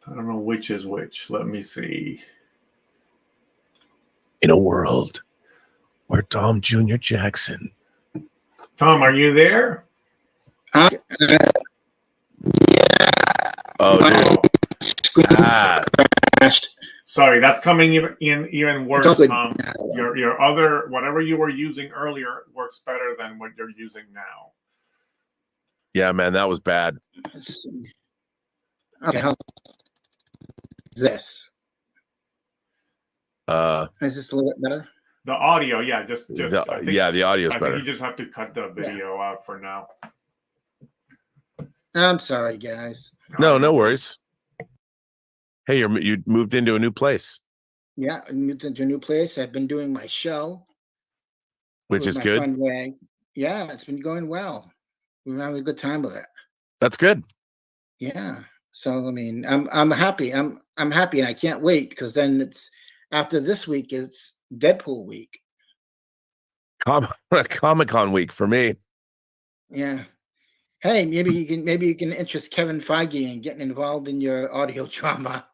I don't know which is which. Let me see. In a world where Tom Jr. Jackson. Tom, are you there? Oh, dude. Sorry, that's coming in even worse, Tom. Your other, whatever you were using earlier, works better than what you're using now. Yeah, man, that was bad. Okay, how this? Is this a little bit better? The audio, yeah, the audio is better. I think you just have to cut the video out for now. I'm sorry, guys. No worries. Hey, you moved into a new place. Yeah, I moved into a new place. I've been doing my show, which is good. Yeah, it's been going well. We're having a good time with it. That's good. Yeah. So I mean, I'm happy. I'm happy, and I can't wait because then it's after this week. It's Deadpool week. Comic-Con week for me. Yeah. Hey, maybe you can interest Kevin Feige in getting involved in your audio drama.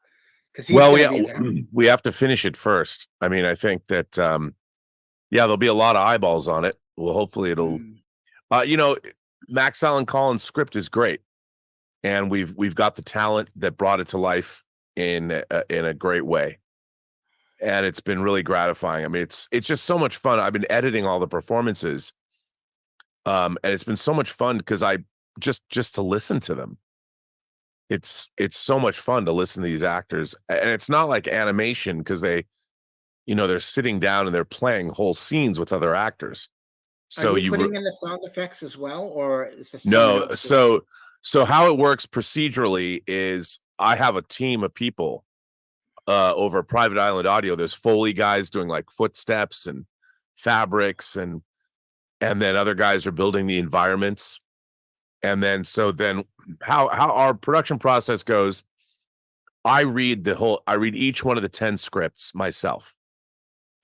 We have to finish it first. I mean, I think that there'll be a lot of eyeballs on it. Well, hopefully it'll Max Allan Collins' script is great. And we've got the talent that brought it to life in a great way. And it's been really gratifying. I mean, it's just so much fun. I've been editing all the performances. And it's been so much fun because I just to listen to them. It's so much fun to listen to these actors. And it's not like animation because they're sitting down and they're playing whole scenes with other actors. So are you putting in the sound effects as well, or is this no? So how it works procedurally is I have a team of people over Private Island Audio. There's Foley guys doing like footsteps and fabrics, and then other guys are building the environments. And then how our production process goes, I read each one of the 10 scripts myself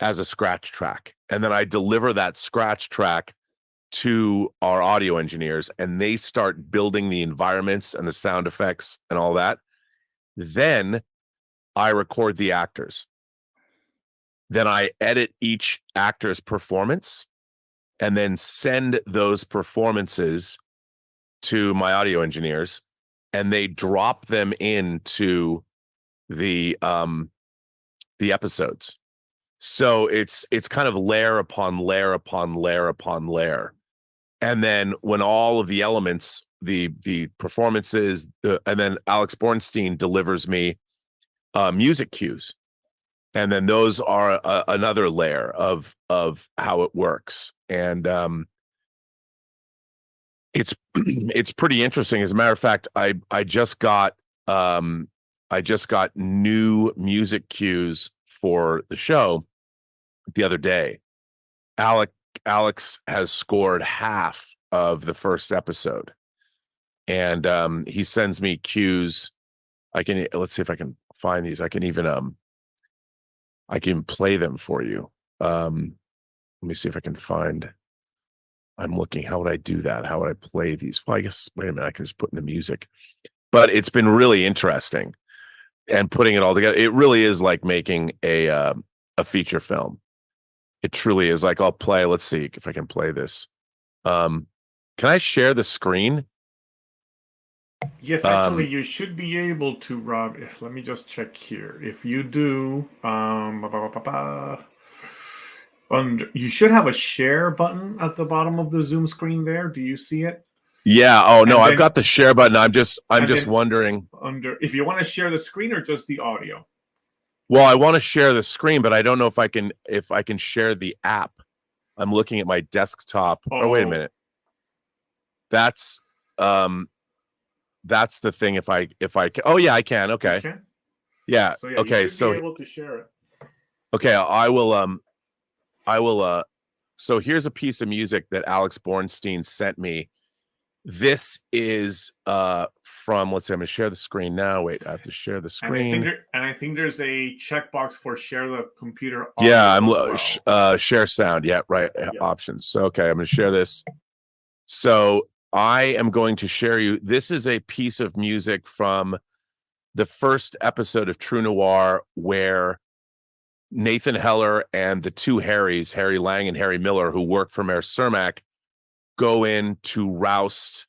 as a scratch track. And then I deliver that scratch track to our audio engineers, and they start building the environments and the sound effects and all that. Then I record the actors. Then I edit each actor's performance and then send those performances to my audio engineers, and they drop them into the episodes. So it's kind of layer upon layer upon layer upon layer. And then when all of the elements, the performances, and then Alex Bornstein delivers me music cues. And then those are another layer of how it works. And it's pretty interesting. As a matter of fact, I just got new music cues for the show the other day. Alex has scored half of the first episode, and he sends me cues. Let's see if I can find these. I can play them for you. Let me see if I can find. I'm looking. How would I do that? How would I play these? Well, I guess, wait a minute. I can just put in the music. But it's been really interesting, and putting it all together. It really is like making a feature film. It truly is. Like, I'll play. Let's see if I can play this. Can I share the screen? Yes, actually, you should be able to, Rob. Let me just check here. If you do, You should have a share button at the bottom of the Zoom screen there. Do you see it? Yeah. Oh no, And I've then- got the share button. I'm just then- wondering. If you want to share the screen or just the audio. Well, I want to share the screen, but I don't know if I can share the app. I'm looking at my desktop. Oh, wait a minute. That's the thing. If I can. Oh yeah, I can. Okay. Yeah. So yeah, okay. you should So be able to share it. okay, I will. So here's a piece of music that Alex Bornstein sent me. This is from, let's see, I'm gonna share the screen now. Wait, I have to share the screen. And I think there's a checkbox for share the computer. Yeah, audio as well. Share sound. Yeah, right. Yeah. Options. So okay, I'm gonna share this. So I am going to share you. This is a piece of music from the first episode of True Noir, where Nathan Heller and the two Harrys, Harry Lang and Harry Miller, who work for Mayor Cermak, go in to roust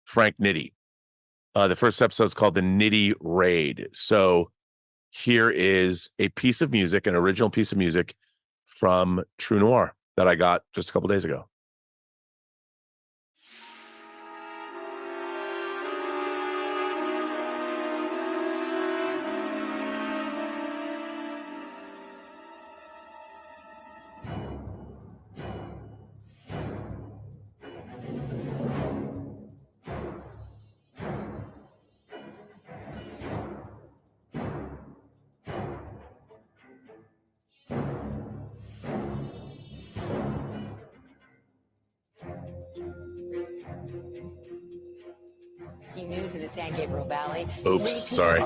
Frank Nitti. The first episode is called the Nitti Raid. So here is a piece of music, an original piece of music from True Noir that I got just a couple days ago. News in the San Gabriel Valley. Oops, sorry.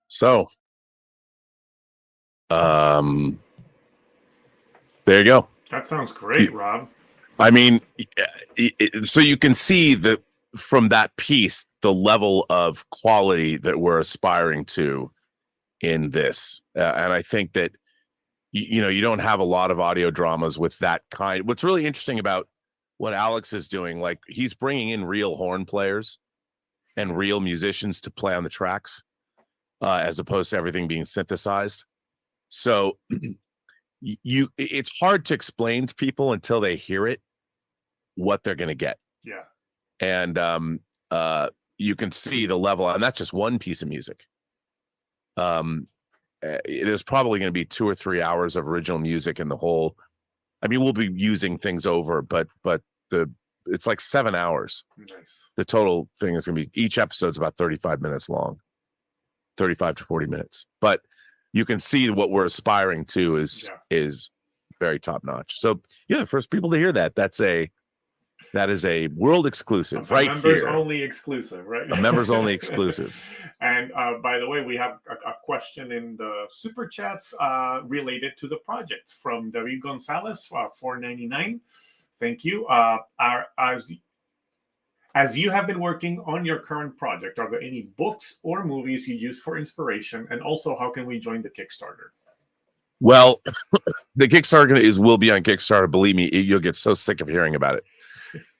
So, there you go. That sounds great, Rob. I mean, so you can see from that piece, the level of quality that we're aspiring to in this. And I think that, you don't have a lot of audio dramas with that kind. What's really interesting about what Alex is doing, like he's bringing in real horn players and real musicians to play on the tracks, as opposed to everything being synthesized. So it's hard to explain to people until they hear it what they're going to get. Yeah. And you can see the level, and that's just one piece of music. There's probably going to be 2 or 3 hours of original music in the whole. I mean, we'll be using things over, but it's like 7 hours. Nice. The total thing is going to be, each episode's about 35 minutes long, 35 to 40 minutes. But you can see what we're aspiring to is very top notch. So you're the first people to hear that. That is a world exclusive, right members here. only exclusive, right? A members only exclusive. And by the way, we have a question in the super chats related to the project from David Gonzalez, $4.99. Thank you. As you have been working on your current project, are there any books or movies you use for inspiration? And also, how can we join the Kickstarter? Well, the Kickstarter will be on Kickstarter. Believe me, you'll get so sick of hearing about it.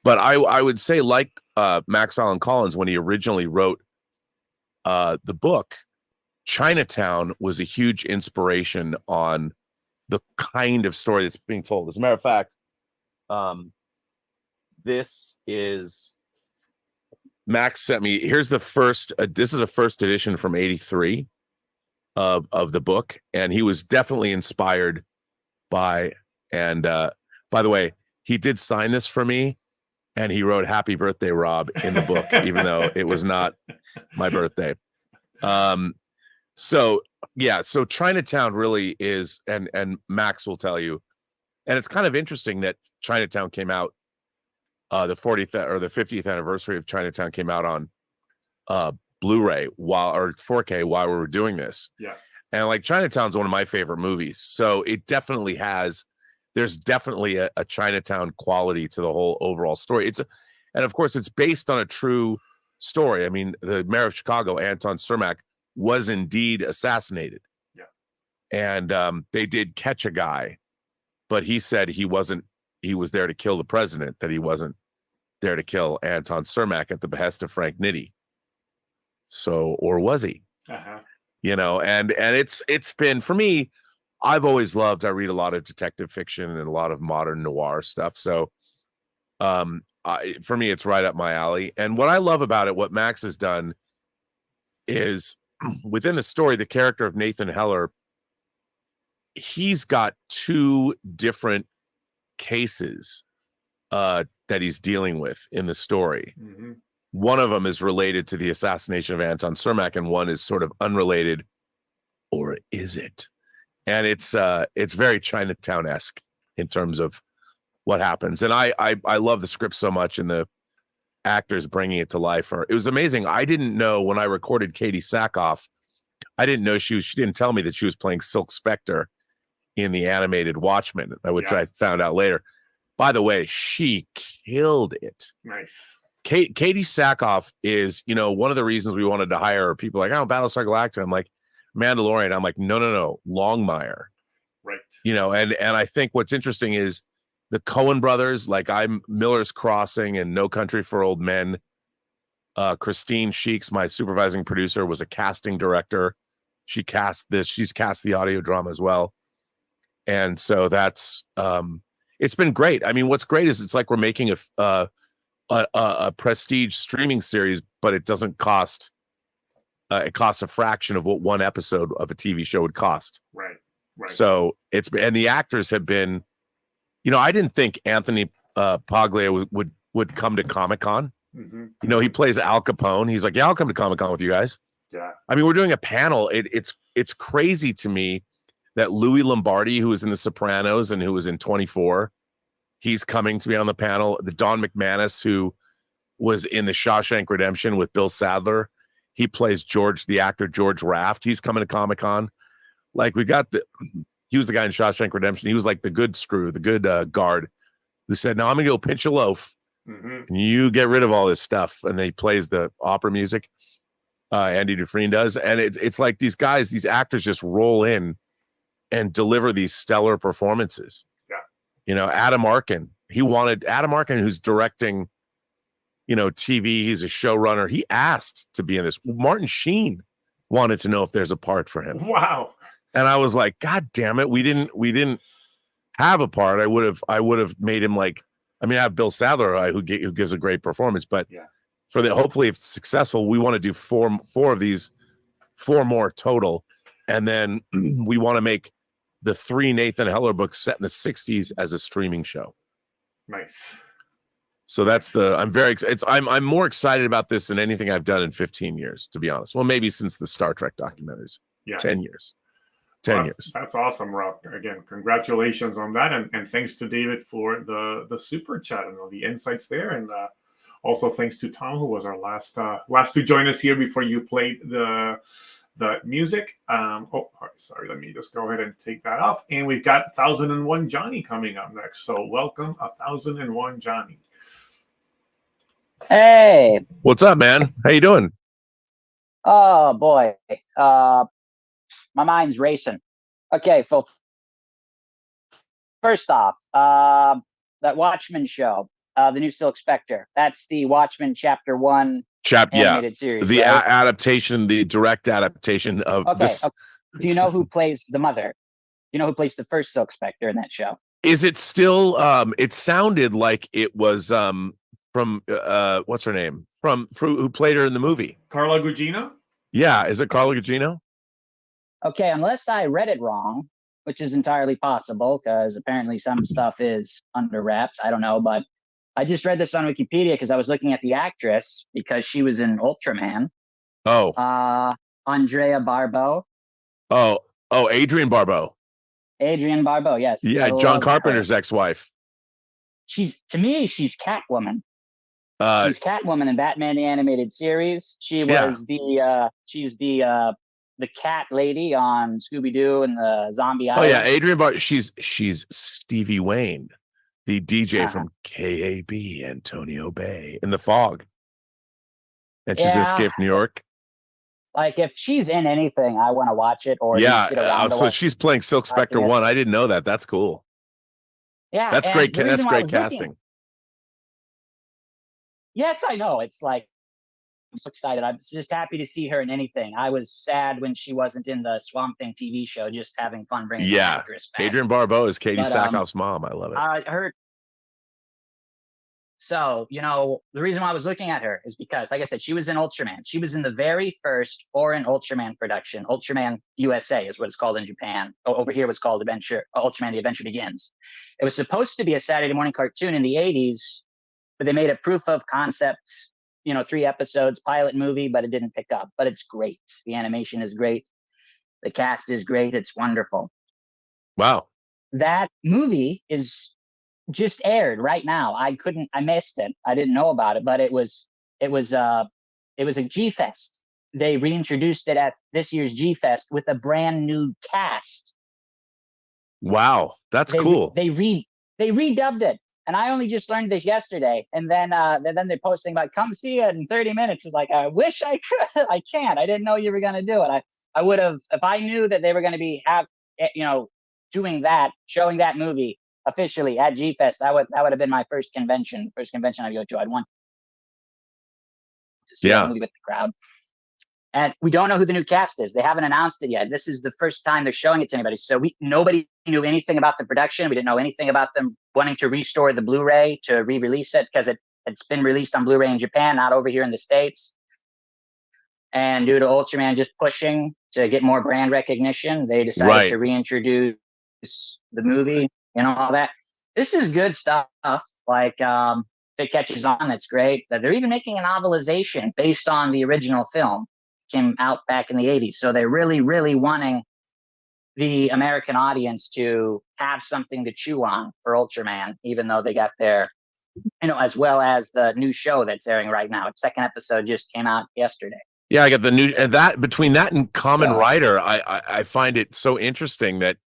But I would say, like Max Allan Collins, when he originally wrote the book, Chinatown was a huge inspiration on the kind of story that's being told. As a matter of fact, this is Max sent me. Here's the first. This is a first edition from '83 of the book, and he was definitely inspired by. And by the way, he did sign this for me, and he wrote "Happy Birthday, Rob" in the book, even though it was not my birthday. So Chinatown really is, and Max will tell you, and it's kind of interesting that Chinatown came out. The 40th or the 50th anniversary of Chinatown came out on Blu-ray or 4K while we were doing this. Yeah. And like Chinatown's one of my favorite movies. So it definitely there's definitely a Chinatown quality to the whole overall story. And of course it's based on a true story. I mean, the mayor of Chicago, Anton Cermak, was indeed assassinated. Yeah. And they did catch a guy, but he said he was there to kill the president, that he wasn't there to kill Anton Cermak at the behest of Frank Nitti. So, or was he? Uh-huh. You know, and it's been, for me, I read a lot of detective fiction and a lot of modern noir stuff. So for me, it's right up my alley. And what I love about it, what Max has done is within the story, the character of Nathan Heller, he's got two different cases that he's dealing with in the story. Mm-hmm. One of them is related to the assassination of Anton Cermak, and one is sort of unrelated, or is it? And it's very Chinatown-esque in terms of what happens. And I love the script so much, and the actors bringing it to life. It was amazing. I didn't know when I recorded Katie Sackhoff, I didn't know she didn't tell me that she was playing Silk Spectre in the animated Watchmen, which I found out later. By the way, she killed it. Nice. Katie Sackhoff is, one of the reasons we wanted to hire her. People are like, oh, Battlestar Galactica. I'm like, Mandalorian. I'm like, no, Longmire. Right. And I think what's interesting is the Coen brothers, like I'm Miller's Crossing and No Country for Old Men. Christine Sheeks, my supervising producer, was a casting director. She's cast the audio drama as well. And so that's it's been great. I mean, what's great is it's like we're making a prestige streaming series, but it doesn't cost. It costs a fraction of what one episode of a TV show would cost. Right. So and the actors have been, I didn't think Anthony Paglia would come to Comic-Con. Mm-hmm. He plays Al Capone. He's like, yeah, I'll come to Comic-Con with you guys. Yeah. I mean, we're doing a panel. It's crazy to me that Louis Lombardi, who was in The Sopranos and who was in 24, he's coming to be on the panel. The Don McManus, who was in The Shawshank Redemption with Bill Sadler, he plays the actor George Raft. He's coming to Comic-Con. Like he was the guy in Shawshank Redemption. He was like the good guard who said, "No, I'm gonna go pinch a loaf. Mm-hmm. And you get rid of all this stuff." And then he plays the opera music. Andy Dufresne does, and it's like these actors just roll in and deliver these stellar performances. Yeah. Adam Arkin, who's directing, TV. He's a showrunner. He asked to be in this. Martin Sheen wanted to know if there's a part for him. Wow. And I was like, God damn it. We didn't have a part. I would have made him I have Bill Sadler, who gives a great performance, but hopefully if it's successful, we want to do four of these, 4 more total. And then we want to make the 3 Nathan Heller books set in the 60s as a streaming show. Nice. So that's I'm more excited about this than anything I've done in 15 years, to be honest. Well, maybe since the Star Trek documentaries, 10 years. 10 Well, years. That's awesome, Rob. Again, congratulations on that, and thanks to David for the super chat and all the insights there, and also thanks to Tom, who was our last to join us here before you played the music. Sorry, let me just go ahead and take that off. And we've got 1001 Johnny coming up next. So welcome, 1001 Johnny. Hey. What's up, man? How you doing? Oh boy. My mind's racing. Okay, so first off, that Watchmen show, the new Silk Spectre. That's the Watchmen Chapter 1 animated series. The right? adaptation, the direct adaptation of this. Okay. Do you know who plays the mother? Do you know who plays the first Silk Spectre in that show? Is it still it sounded like it was from what's her name? From who played her in the movie? Carla Gugino? Yeah, is it Carla Gugino? Okay, unless I read it wrong, which is entirely possible because apparently some stuff is under wraps. I don't know, but I just read this on Wikipedia because I was looking at the actress because she was in Ultraman. Oh. Andrea Barbeau. Oh, Adrienne Barbeau. Adrienne Barbeau, yes. Yeah, John Carpenter's ex-wife. To me, she's Catwoman. She's Catwoman in Batman the Animated Series. She was she's the cat lady on Scooby-Doo and the Zombie Island. Oh yeah, Adrienne Barbeau. She's Stevie Wayne, the DJ from KAB, Antonio Bay, in The Fog. And she's Escape New York. Like, if she's in anything, I want to watch it. Or so she's playing Silk Spectre 1. I didn't know that. That's cool. Yeah, that's great. That's great casting. Yes, I know. It's like, I'm so excited. I'm just happy to see her in anything. I was sad when she wasn't in the Swamp Thing TV show, just having fun bringing the actress back. Adrienne Barbeau is Katie Sackhoff's mom. I love it. So, the reason why I was looking at her is because, like I said, she was in Ultraman. She was in the very first foreign Ultraman production. Ultraman USA is what it's called in Japan. Over here, it was called Ultraman The Adventure Begins. It was supposed to be a Saturday morning cartoon in the 80s, but they made a proof of concept, 3 episodes, pilot movie, but it didn't pick up. But it's great. The animation is great. The cast is great. It's wonderful. Wow. That movie is just aired right now. I missed it. I didn't know about it, but it was a G-Fest. They reintroduced it at this year's G-Fest with a brand new cast. Wow, that's cool. They redubbed it. And I only just learned this yesterday. And then they're posting about, come see it in 30 minutes. It's like, I wish I could. I can't. I didn't know you were going to do it. I would have, if I knew that they were going to be doing that, showing that movie officially at G-Fest, that would have been my first convention I'd go to. I'd want to see that movie with the crowd. And we don't know who the new cast is. They haven't announced it yet. This is the first time they're showing it to anybody. So nobody knew anything about the production. We didn't know anything about them wanting to restore the Blu-ray to re-release it because it's been released on Blu-ray in Japan, not over here in the States. And due to Ultraman just pushing to get more brand recognition, they decided to reintroduce the movie, all that. This is good stuff. Like, if it catches on, that's great. They're even making a novelization based on the original film. Came out back in the 80s. So they're really, really wanting the American audience to have something to chew on for Ultraman, even though they got their, as well as the new show that's airing right now. Its second episode just came out yesterday. Yeah, I got the new, and that between that and Kamen Rider, I find it so interesting that,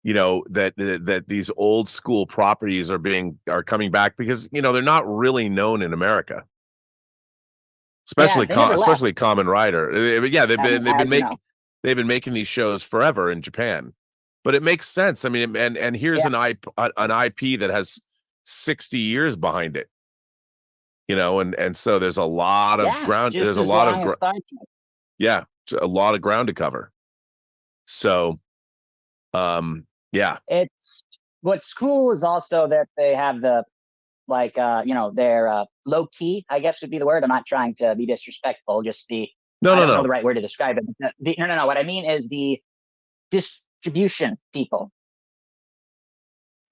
that these old school properties are coming back because, they're not really known in America. Especially Kamen Rider. Yeah, they've been making these shows forever in Japan. But it makes sense. I mean, and here's an IP that has 60 years behind it. And so there's a lot of ground. There's a lot of a lot of ground to cover. So it's what's cool is also that they have the they're low key, I guess would be the word. I'm not trying to be disrespectful. Just I don't know the right word to describe it. No. What I mean is the distribution people,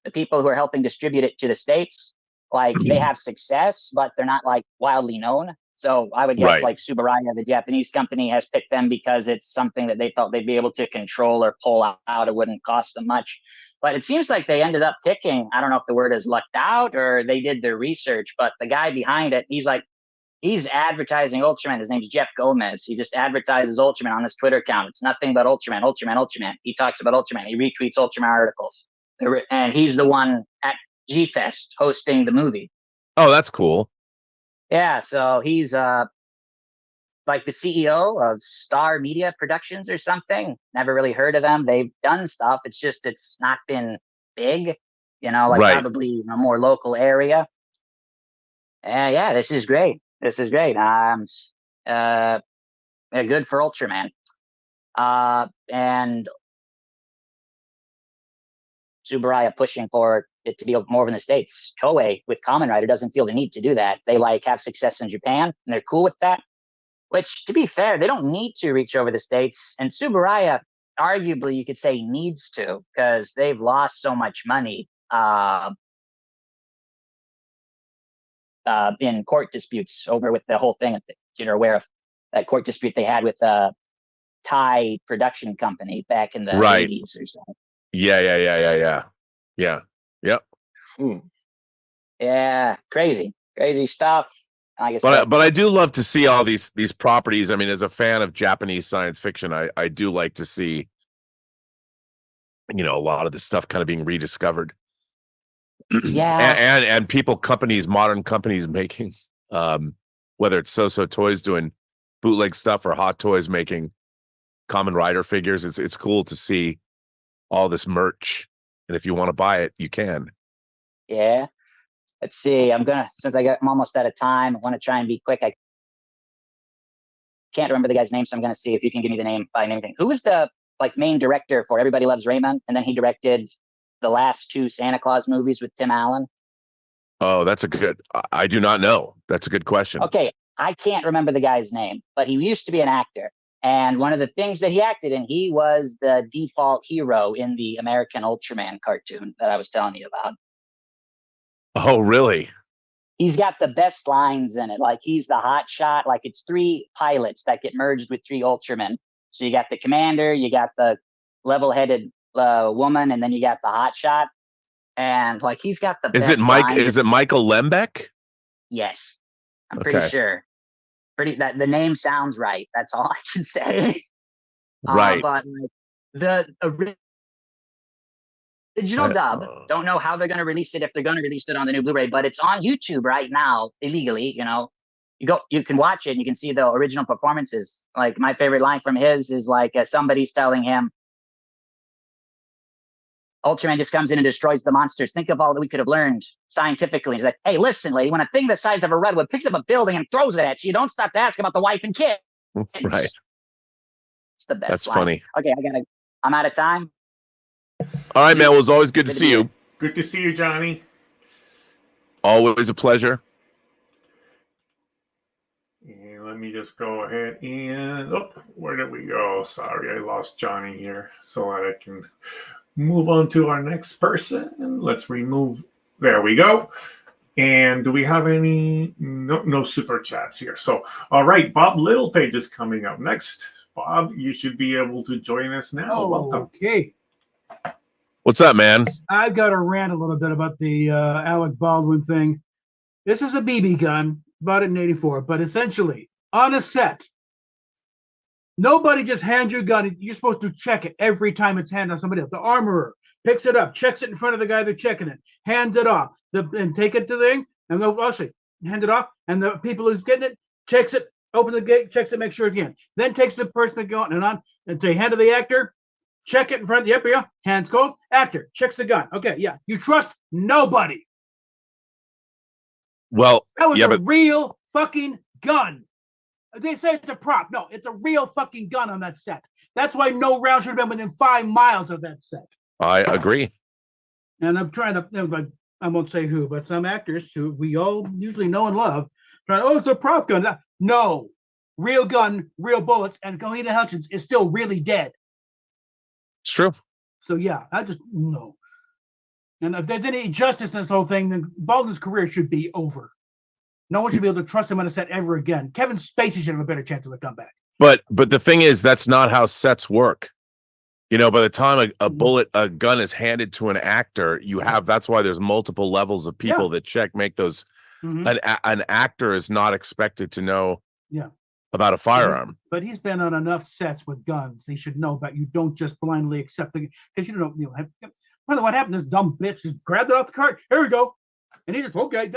the people who are helping distribute it to the States. Like, they have success, but they're not like wildly known. So I would guess Right. like Tsuburaya, the Japanese company, has picked them because it's something that they felt they'd be able to control or pull out. It wouldn't cost them much. But it seems like they ended up picking, I don't know if the word is lucked out or they did their research, but the guy behind it, he's advertising Ultraman. His name's Jeff Gomez. He just advertises Ultraman on his Twitter account. It's nothing but Ultraman, Ultraman, Ultraman. He talks about Ultraman. He retweets Ultraman articles. And he's the one at G-Fest hosting the movie. Oh, that's cool. Yeah, so he's like the CEO of Star Media Productions or something. Never really heard of them. They've done stuff. It's not been big, like Right. probably a more local area. Yeah, this is great. This is great. Good for Ultraman. And Tsuburaya pushing for it to be more in the States. Toei with Kamen Rider doesn't feel the need to do that. They have success in Japan and they're cool with that. Which, to be fair, they don't need to reach over the States. And Tsuburaya, arguably, you could say needs to, because they've lost so much money in court disputes over with the whole thing. You're aware of that court dispute they had with a Thai production company back in the 80s or something. Yeah. Yep. Yeah, crazy stuff. Like But I do love to see all these properties. I mean, as a fan of Japanese science fiction, I do like to see, a lot of this stuff kind of being rediscovered. Yeah, and modern companies making, whether it's So Toys doing bootleg stuff or Hot Toys making Kamen Rider figures. It's cool to see all this merch, and if you want to buy it, you can. Yeah. Let's see. Since I'm almost out of time, I want to try and be quick. I can't remember the guy's name, so I'm going to see if you can give me the name by anything. Who was the main director for Everybody Loves Raymond? And then he directed the last 2 Santa Claus movies with Tim Allen. Oh, I do not know. That's a good question. Okay. I can't remember the guy's name, but he used to be an actor. And one of the things that he acted in, he was the default hero in the American Ultraman cartoon that I was telling you about. Oh, really? He's got the best lines in it. He's the hot shot. It's 3 pilots that get merged with 3 Ultramen. So you got the commander, you got the level-headed woman, and then you got the hot shot. And he's got the best lines. Is it Michael Lembeck? Yes. I'm pretty sure. That the name sounds right. That's all I can say. Right. But the original dub, don't know how they're going to release it, if they're going to release it on the new Blu-ray, but it's on YouTube right now illegally. You can watch it and you can see the original performances. My favorite line from his is somebody's telling him, Ultraman just comes in and destroys the monsters. Think of all that we could have learned scientifically. He's like, hey, listen, lady, when a thing the size of a redwood picks up a building and throws it at you, don't stop to ask about the wife and kids. Right. It's the best. That's line. funny. Okay, I'm out of time. All right, man. Well, it was always good to see you. Good to see you, Johnny. Always a pleasure. And let me just go ahead and where did we go? Sorry, I lost Johnny here, so that I can move on to our next person. Let's remove. There we go. And do we have any? No super chats here. So, all right, Bob Littlepage is coming up next. Bob, you should be able to join us now. Welcome. Okay. What's up, man? I've got to rant a little bit about the Alec Baldwin thing. This is a BB gun, bought it in '84, but essentially on a set, nobody just hands you a gun. You're supposed to check it every time it's handed on somebody else. The armorer picks it up, checks it in front of the guy they're checking it, hands it off, and take it to the thing, and they'll actually hand it off, and the people who's getting it checks it, open the gate, checks it, make sure it's in. Then takes the person that going on, and they hand to the actor. Check it in front. Yep, yeah. Hands cold. Actor checks the gun. Okay, yeah. You trust nobody. Well, that was a real fucking gun. They say it's a prop. No, it's a real fucking gun on that set. That's why no round should have been within 5 miles of that set. I agree. And I'm trying to. I won't say who, but some actors who we all usually know and love. It's a prop gun. No, real gun, real bullets, and Galena Hutchins is still really dead. It's true. So yeah, I just no. And if there's any justice in this whole thing, then Baldwin's career should be over. No one should be able to trust him on a set ever again. Kevin Spacey should have a better chance of a comeback. But the thing is, that's not how sets work. You know, by the time a gun is handed to an actor, that's why there's multiple levels of people that make those. An actor is not expected to know about a firearm. But he's been on enough sets with guns. He should know about you don't just blindly accept the, because you don't, what happened? This dumb bitch just grabbed it off the cart. Here we go. And he just, okay,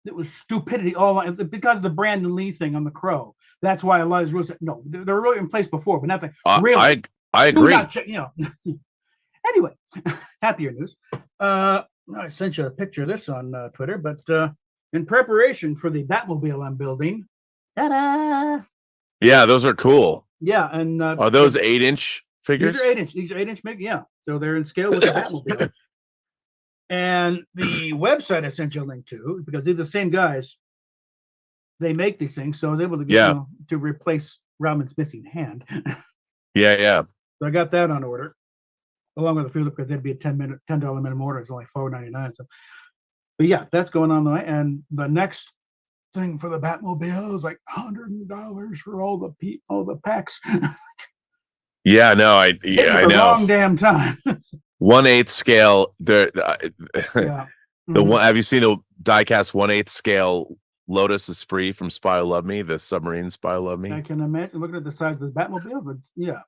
it was stupidity all because of the Brandon Lee thing on The Crow. That's why a lot of these rules, no, they're really in place before, but nothing. Really, I agree. Anyway, happier news. I sent you a picture of this on Twitter, but in preparation for the Batmobile I'm building, ta-da! Yeah, those are cool. Yeah, and are those 8-inch figures? These are 8-inch. These are 8-inch big. Yeah, so they're in scale with the Batmobile. And the website I sent you a link to, because they're the same guys, they make these things, so I was able to get to replace Robin's missing hand. Yeah. So I got that on order, along with a few, because that'd be a $10 minimum order. It's only $4.99. So, but yeah, that's going on the way. And the next thing for the Batmobile is like $100 for all the packs. Yeah, no, I know. Long damn time. 1/8 scale. The Mm-hmm. one. Have you seen the diecast 1/8 scale Lotus Esprit from Spy Who Loved Me? The submarine Spy Who Loved Me. I can imagine looking at the size of the Batmobile, but yeah.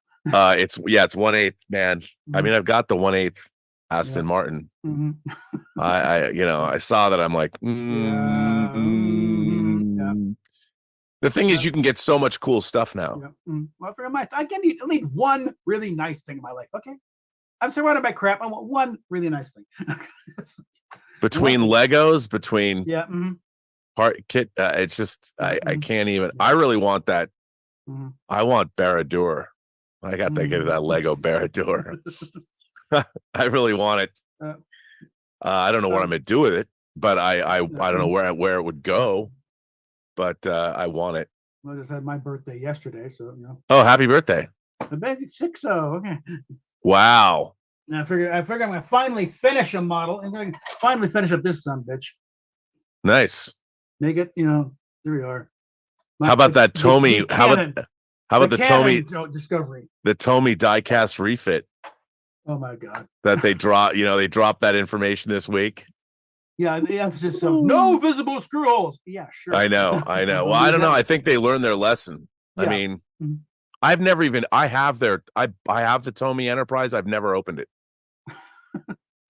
It's 1/8, man. Mm-hmm. I mean, I've got the 1/8 Aston Martin. Mm-hmm. I saw that. I'm like, The thing is, you can get so much cool stuff now. Yeah. Mm-hmm. Well, for my, I need one really nice thing in my life. Okay, I'm surrounded by crap. I want one really nice thing. Between Legos, between part kit, it's just I can't even. I really want that. Mm-hmm. I want Barad-dûr. I got to get that Lego Barad-dûr. I really want it. I don't know what I'm gonna do with it, but I don't know where it would go. But I want it. I just had my birthday yesterday, so Oh, happy birthday! The baby 6-0. Okay. Wow. Now I figure I'm gonna finally finish a model and then finally finish up this son bitch. Nice. Make it, there we are. How about that Tomy? How about the Tomy Discovery? The Tomy diecast refit. Oh my god. That they drop. They dropped that information this week. Yeah, the emphasis of no visible screw holes. Yeah, sure. I know. Well, I don't know. I think they learned their lesson. Yeah. I mean, I have the Tomy Enterprise. I've never opened it.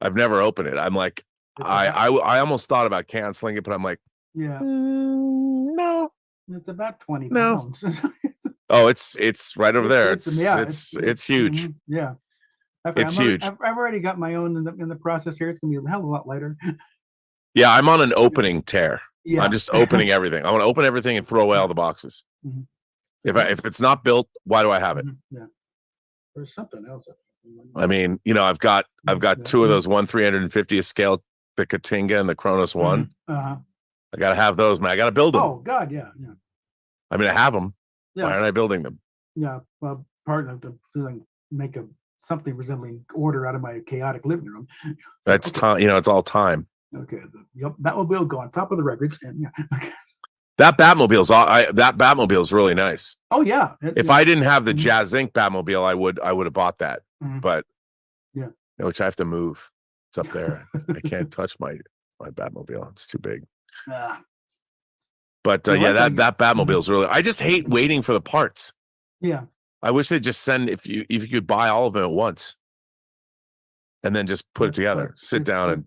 I'm like, I almost thought about canceling it, but I'm like, no. It's about 20 pounds. Oh, it's right over there. It's huge. Mm-hmm. Yeah. It's huge. I've already got my own in the process here. It's gonna be a hell of a lot lighter. Yeah, I'm on an opening tear. Yeah. I'm just opening everything. I want to open everything and throw away all the boxes. Mm-hmm. If it's not built, why do I have it? Yeah. There's something else. I mean, I've got two of those 1/350th scale, the Katinga and the Kronos 1. Uh-huh. I gotta have those, man. I gotta build them. Oh God, yeah. I mean, I have them. Yeah. Why aren't I building them? Yeah. Well, part of the make something resembling order out of my chaotic living room. That's time. It's all time. Okay. Batmobile go on top of the records, and that Batmobile's really nice. Oh yeah. If I didn't have the Jazz Inc. Batmobile, I would have bought that. But which I have to move. It's up there. I can't touch my Batmobile. It's too big. But that Batmobile's really. I just hate waiting for the parts. Yeah. I wish they'd just send if you could buy all of them at once, and then just put it together. Sit down and.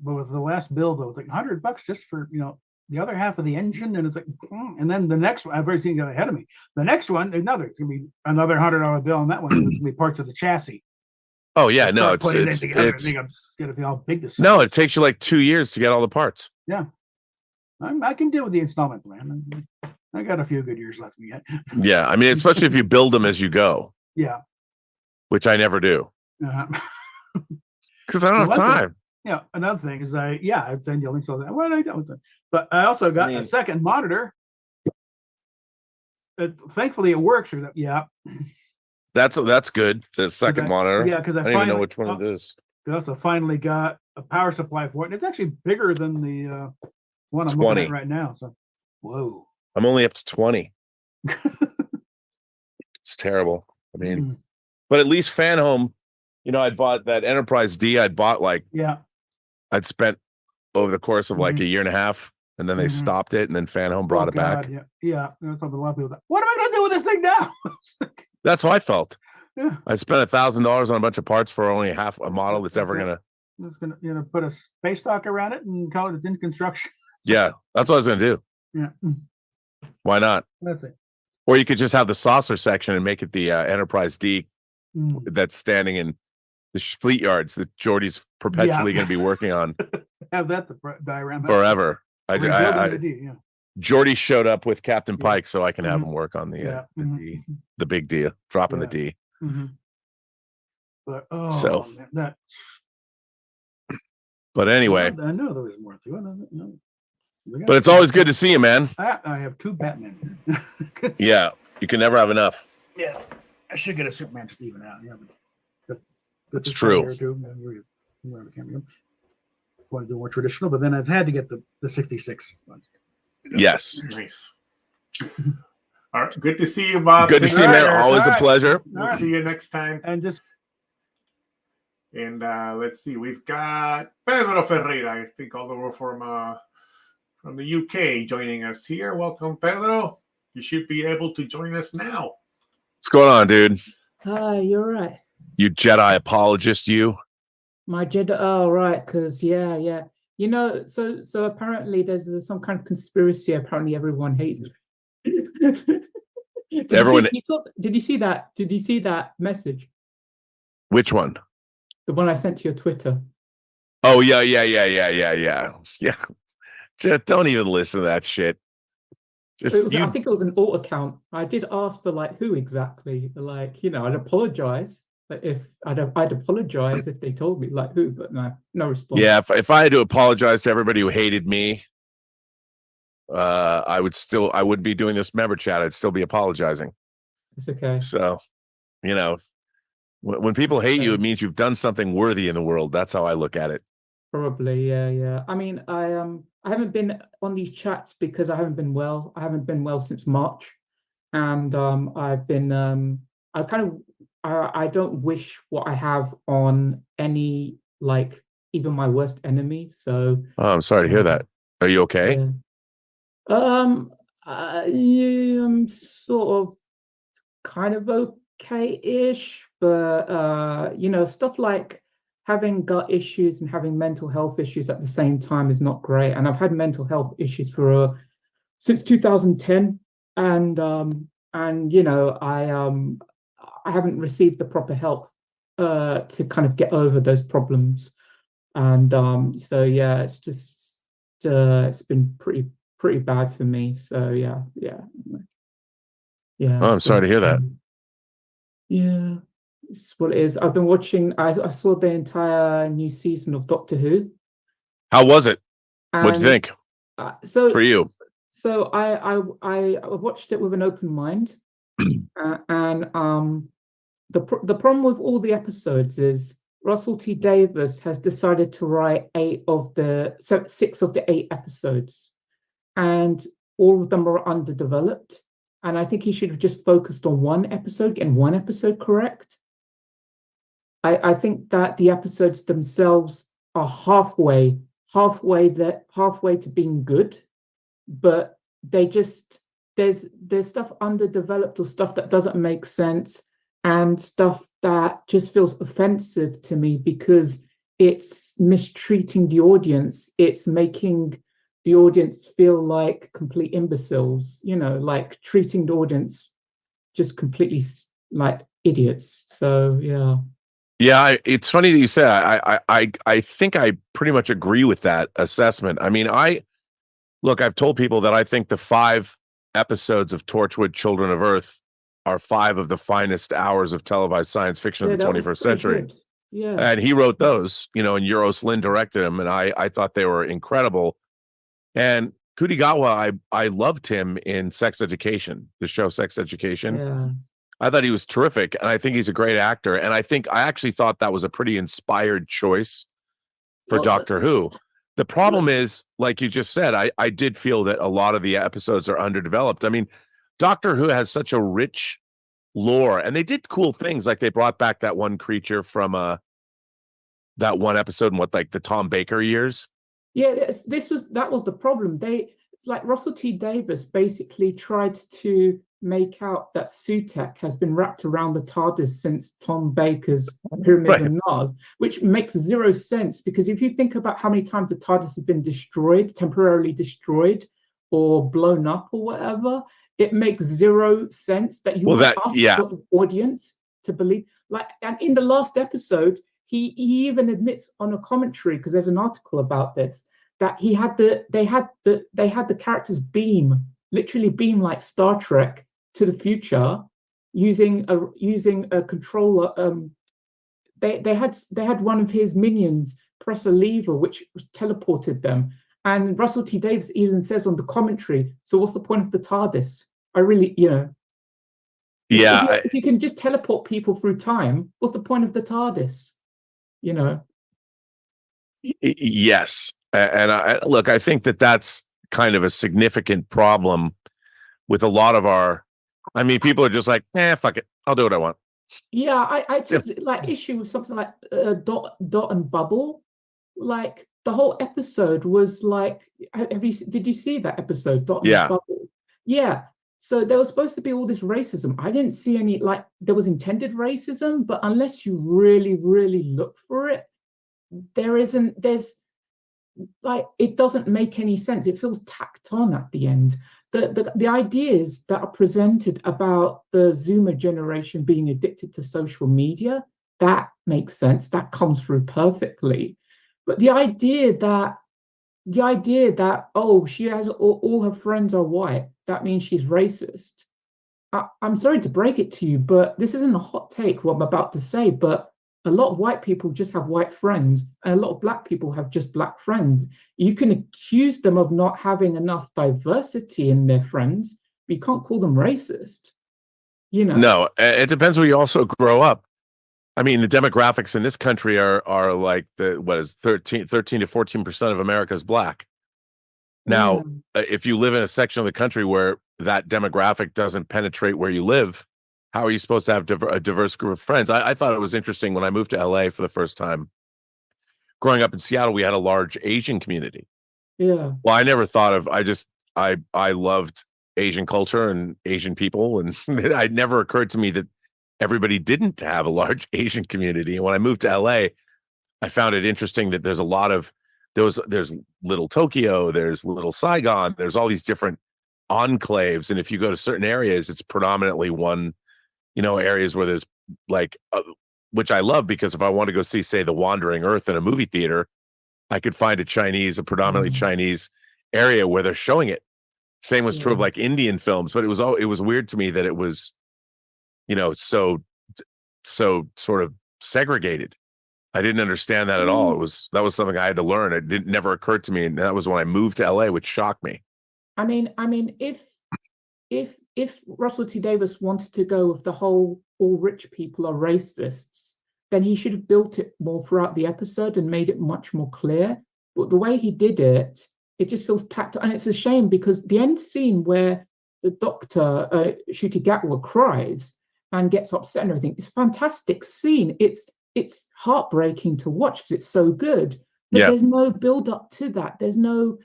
But with the last build, though, it's like $100 just for the other half of the engine, and it's like, and then the next one I've already seen ahead of me. The next one, it's gonna be another $100 bill on that one. It's gonna be parts of the chassis. Oh yeah, no, it's gonna be all big. No, it takes you like 2 years to get all the parts. Yeah, I can deal with the installment plan. I got a few good years left yet. Yeah, I mean, especially if you build them as you go. Yeah, which I never do. Because I don't have time. Yeah, another thing is I've done the links all that. What I done with it, but I also got a second monitor. Thankfully, it works. Yeah, that's good. The second monitor. Yeah, because I don't even know which one it is. We also finally got a power supply for it. And it's actually bigger than the one I'm 20. looking at right now. So, whoa. I'm only up to 20. It's terrible. I mean, Mm. but at least Fan Home, you know, I bought that Enterprise D. I'd bought like, Yeah. I'd spent over the course of like Mhm. a year and a half, and then they Mhm. stopped it, and then Fan Home brought Oh, it back. God, yeah. Yeah. There's a lot of people that, what am I going to do with this thing now? That's how I felt. Yeah. I spent $1,000 on a bunch of parts for only half a model that's ever gonna. It's gonna, put a space dock around it and call it it's in construction. Yeah, that's what I was gonna do. Yeah. Why not? That's it. Or you could just have the saucer section and make it the Enterprise D Mm. that's standing in the fleet yards that Jordy's perpetually going to be working on Have that to die around forever. Rebuilding the D, yeah. Jordy showed up with Captain Yeah. Pike, so I can have Mhm. him work on the Yeah. D, the big D, dropping Yeah. the D. Mm-hmm. But So- man, that. But anyway, I know there was more to it. No. but it's always good to see you, man. I have 2 Batman here. Yeah, you can never have enough. Yeah, I should get a Superman to even out. Yeah, but That's this true. here too, and where the camera. Want to do more traditional, but then I've had to get the 66 ones. Yes. Nice. All right. Good to see you, Bob. Good to Take see you, man. care. Always a Alright. pleasure. We'll see you next time. And just And let's see, we've got Pedro Ferreira, I think all the way from the UK, joining us here. Welcome, Pedro. You should be able to join us now. What's going on, dude? Hi, you're right. You Jedi apologist, you. My Jedi. Oh, right. Because yeah. You know, so apparently there's some kind of conspiracy. Apparently everyone hates me. Everyone- Did you see that? Did you see that message? Which one? The one I sent to your Twitter. Oh yeah. Just don't even listen to that shit. Just It was, I think it was an alt account. I did ask for like who exactly. Like, you know, I'd apologize. But if I'd apologize if they told me like who, but no response. yeah. If I had to apologize to everybody who hated me, I would be doing this member chat. I'd still be apologizing. It's okay. So, you know, when people hate you, it means you've done something worthy in the world. That's how I look at it. Probably, yeah. I mean, I haven't been on these chats because I haven't been well. I haven't been well since March, and I've been I don't wish what I have on any, like, even my worst enemy. So Oh, I'm sorry to hear that. Are you okay? yeah. I'm sort of kind of okay-ish, but you know, stuff like having gut issues and having mental health issues at the same time is not great. And I've had mental health issues for since 2010, and you know, I haven't received the proper help to kind of get over those problems, and so yeah, it's just it's been pretty bad for me. So yeah. Oh, I'm sorry to hear that. Yeah, it's what it is. I've been watching. I saw the entire new season of Doctor Who. How was it? What'd you think? So For you? So I watched it with an open mind, and the problem with all the episodes is Russell T Davies has decided to write 6 of the 8 episodes, and all of them are underdeveloped. And I think he should have just focused on one episode, getting one episode correct. I think that the episodes themselves are halfway to being good, but they just there's stuff underdeveloped or stuff that doesn't make sense, and stuff that just feels offensive to me because it's mistreating the audience. It's making the audience feel like complete imbeciles, you know, like treating the audience just completely like idiots. So yeah. Yeah, it's funny that you say I think I pretty much agree with that assessment. I mean, I've told people that I think the 5 episodes of Torchwood Children of Earth are 5 of the finest hours of televised science fiction of the 21st century. Good. Yeah. And he wrote those, you know, and Euros Lynn directed them, and I thought they were incredible. And Kunigawa, I loved him in Sex Education, the show Sex Education. Yeah. I thought he was terrific, and I think he's a great actor. And I actually thought that was a pretty inspired choice for Doctor Who. The problem is, like you just said, I did feel that a lot of the episodes are underdeveloped. I mean, Doctor Who has such a rich lore, and they did cool things, like they brought back that one creature from that one episode in like the Tom Baker years. Yeah, that was the problem. Like Russell T Davies basically tried to make out that Sutekh has been wrapped around the TARDIS since Tom Baker's Pyramids and Mars, which makes zero sense, because if you think about how many times the TARDIS has been temporarily destroyed or blown up or whatever, it makes zero sense that you would ask the audience to believe. Like, and in the last episode, he even admits on a commentary, because there's an article about this, that they had the characters literally beam like Star Trek to the future using a controller. They had one of his minions press a lever which teleported them. And Russell T Davies even says on the commentary, so what's the point of the TARDIS? If you can just teleport people through time, what's the point of the TARDIS? Yes. And I think that-that's kind of a significant problem with a lot of people are just like, fuck it, I'll do what I want. Yeah, I took like issue with something like Dot and Bubble. Like the whole episode was like, did you see that episode, Dot and Bubble? Yeah. So there was supposed to be all this racism. I didn't see any, like, there was intended racism, but unless you really, really look for it, it doesn't make any sense. It feels tacked on at the end. The ideas that are presented about the Zoomer generation being addicted to social media, that makes sense. That comes through perfectly. But the idea that she has all her friends are white, that means she's racist. I'm sorry to break it to you, but this isn't a hot take what I'm about to say, but a lot of white people just have white friends, and a lot of black people have just black friends. You can accuse them of not having enough diversity in their friends, but you can't call them racist. No, it depends where you also grow up. I mean, the demographics in this country are like 13 to 14% of America is black. Now, if you live in a section of the country where that demographic doesn't penetrate where you live, how are you supposed to have a diverse group of friends? I thought it was interesting when I moved to LA for the first time. Growing up in Seattle, we had a large Asian community. Yeah. Well, I never thought of, I loved Asian culture and Asian people, and it never occurred to me that everybody didn't have a large Asian community. And when I moved to LA, I found it interesting that there's a lot of there's Little Tokyo, there's Little Saigon, there's all these different enclaves, and if you go to certain areas, it's predominantly one, areas where there's like, which I love, because if I want to go see, say, The Wandering Earth in a movie theater, I could find a predominantly Chinese area where they're showing it. Same was true of like Indian films, but it was weird to me that it was, so sort of segregated. I didn't understand that at all. That was something I had to learn. It never occurred to me, and that was when I moved to LA, which shocked me. I mean, if Russell T Davies wanted to go with the whole all rich people are racists, then he should have built it more throughout the episode and made it much more clear. But the way he did it, it just feels tactile, and it's a shame, because the end scene where the doctor, Ncuti Gatwa, cries and gets upset and everything, it's a fantastic scene. It's heartbreaking to watch because it's so good, but there's no build up to that. There's no,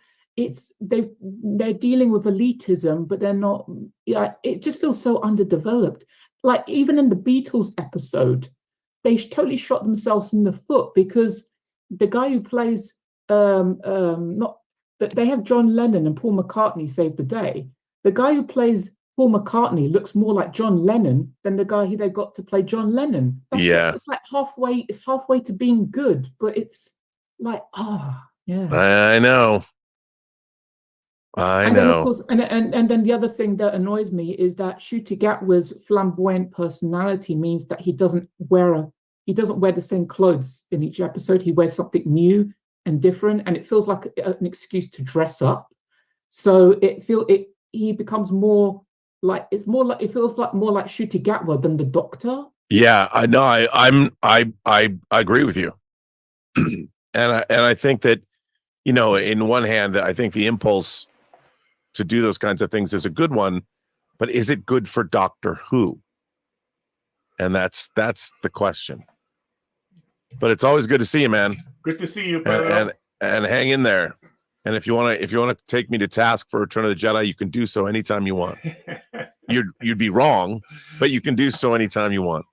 they're dealing with elitism, but they're not. It just feels so underdeveloped. Like even in the Beatles episode, they totally shot themselves in the foot, because the guy who plays they have John Lennon and Paul McCartney save the day. The guy who plays Paul McCartney looks more like John Lennon than the guy who they got to play John Lennon. It's like halfway. It's halfway to being good, but it's like, I know. And then, of course, and then the other thing that annoys me is that Ncuti Gatwa's flamboyant personality means that he doesn't wear the same clothes in each episode. He wears something new and different, and it feels like an excuse to dress up. So he becomes more like it's more like it feels like more like Ncuti Gatwa than the Doctor. Yeah, I know. I agree with you, and I think that, you know, in one hand, I think the impulse to do those kinds of things is a good one, but is it good for Doctor Who? And that's the question. But it's always good to see you, man. Good to see you, and hang in there. And if you want to take me to task for Return of the Jedi, you can do so anytime you want. You'd be wrong, but you can do so anytime you want.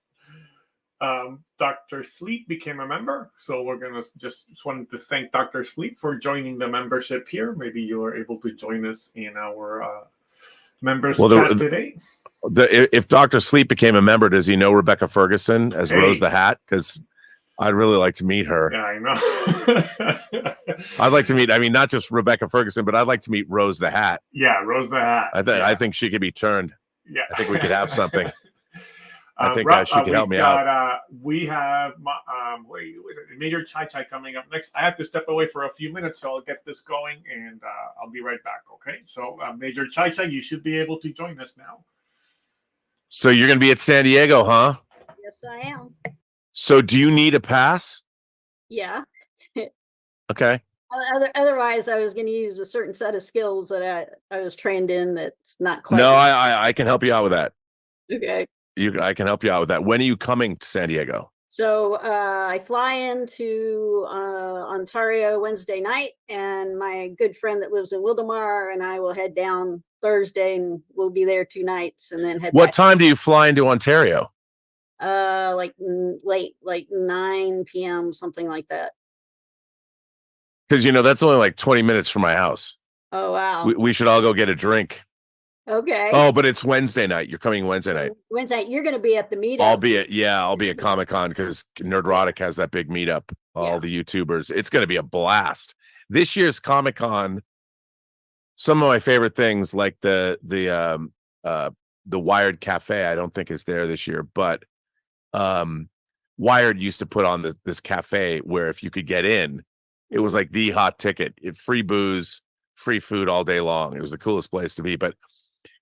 Dr. Sleep became a member, so we're gonna just wanted to thank Dr. Sleep for joining the membership here. Maybe you are able to join us in our members chat today. If Dr. Sleep became a member, does he know Rebecca Ferguson as Rose the Hat? Because I'd really like to meet her. Yeah, I know. I'd like to meet, I mean, not just Rebecca Ferguson, but I'd like to meet Rose the Hat. Yeah, Rose the Hat. I think she could be turned. Yeah. I think we could have something. I think she could help me out. We have Major Chai Chai coming up next. I have to step away for a few minutes, so I'll get this going, and I'll be right back, okay? So, Major Chai Chai, you should be able to join us now. So you're going to be at San Diego, huh? Yes, I am. So do you need a pass? Yeah. Okay. Otherwise, I was going to use a certain set of skills that I was trained in that's not quite. No, I can help you out with that. Okay. I can help you out with that. When are you coming to San Diego? So I fly into Ontario Wednesday night, and my good friend that lives in Wildomar and I will head down Thursday, and we'll be there 2 nights, and then head. What time do you fly into Ontario? Like late, like 9 p.m., something like that. Because, you know, that's only like 20 minutes from my house. Oh, wow. We should all go get a drink. Okay. Oh, but it's Wednesday night. You're coming Wednesday night. Wednesday, you're going to be at the meetup. I'll be at Comic-Con because Nerdrotic has that big meetup. All the YouTubers. It's going to be a blast. This year's Comic-Con, some of my favorite things, like the Wired Cafe, I don't think is there this year, but Wired used to put on this cafe where if you could get in, it was like the hot ticket. Free booze, free food all day long. It was the coolest place to be. But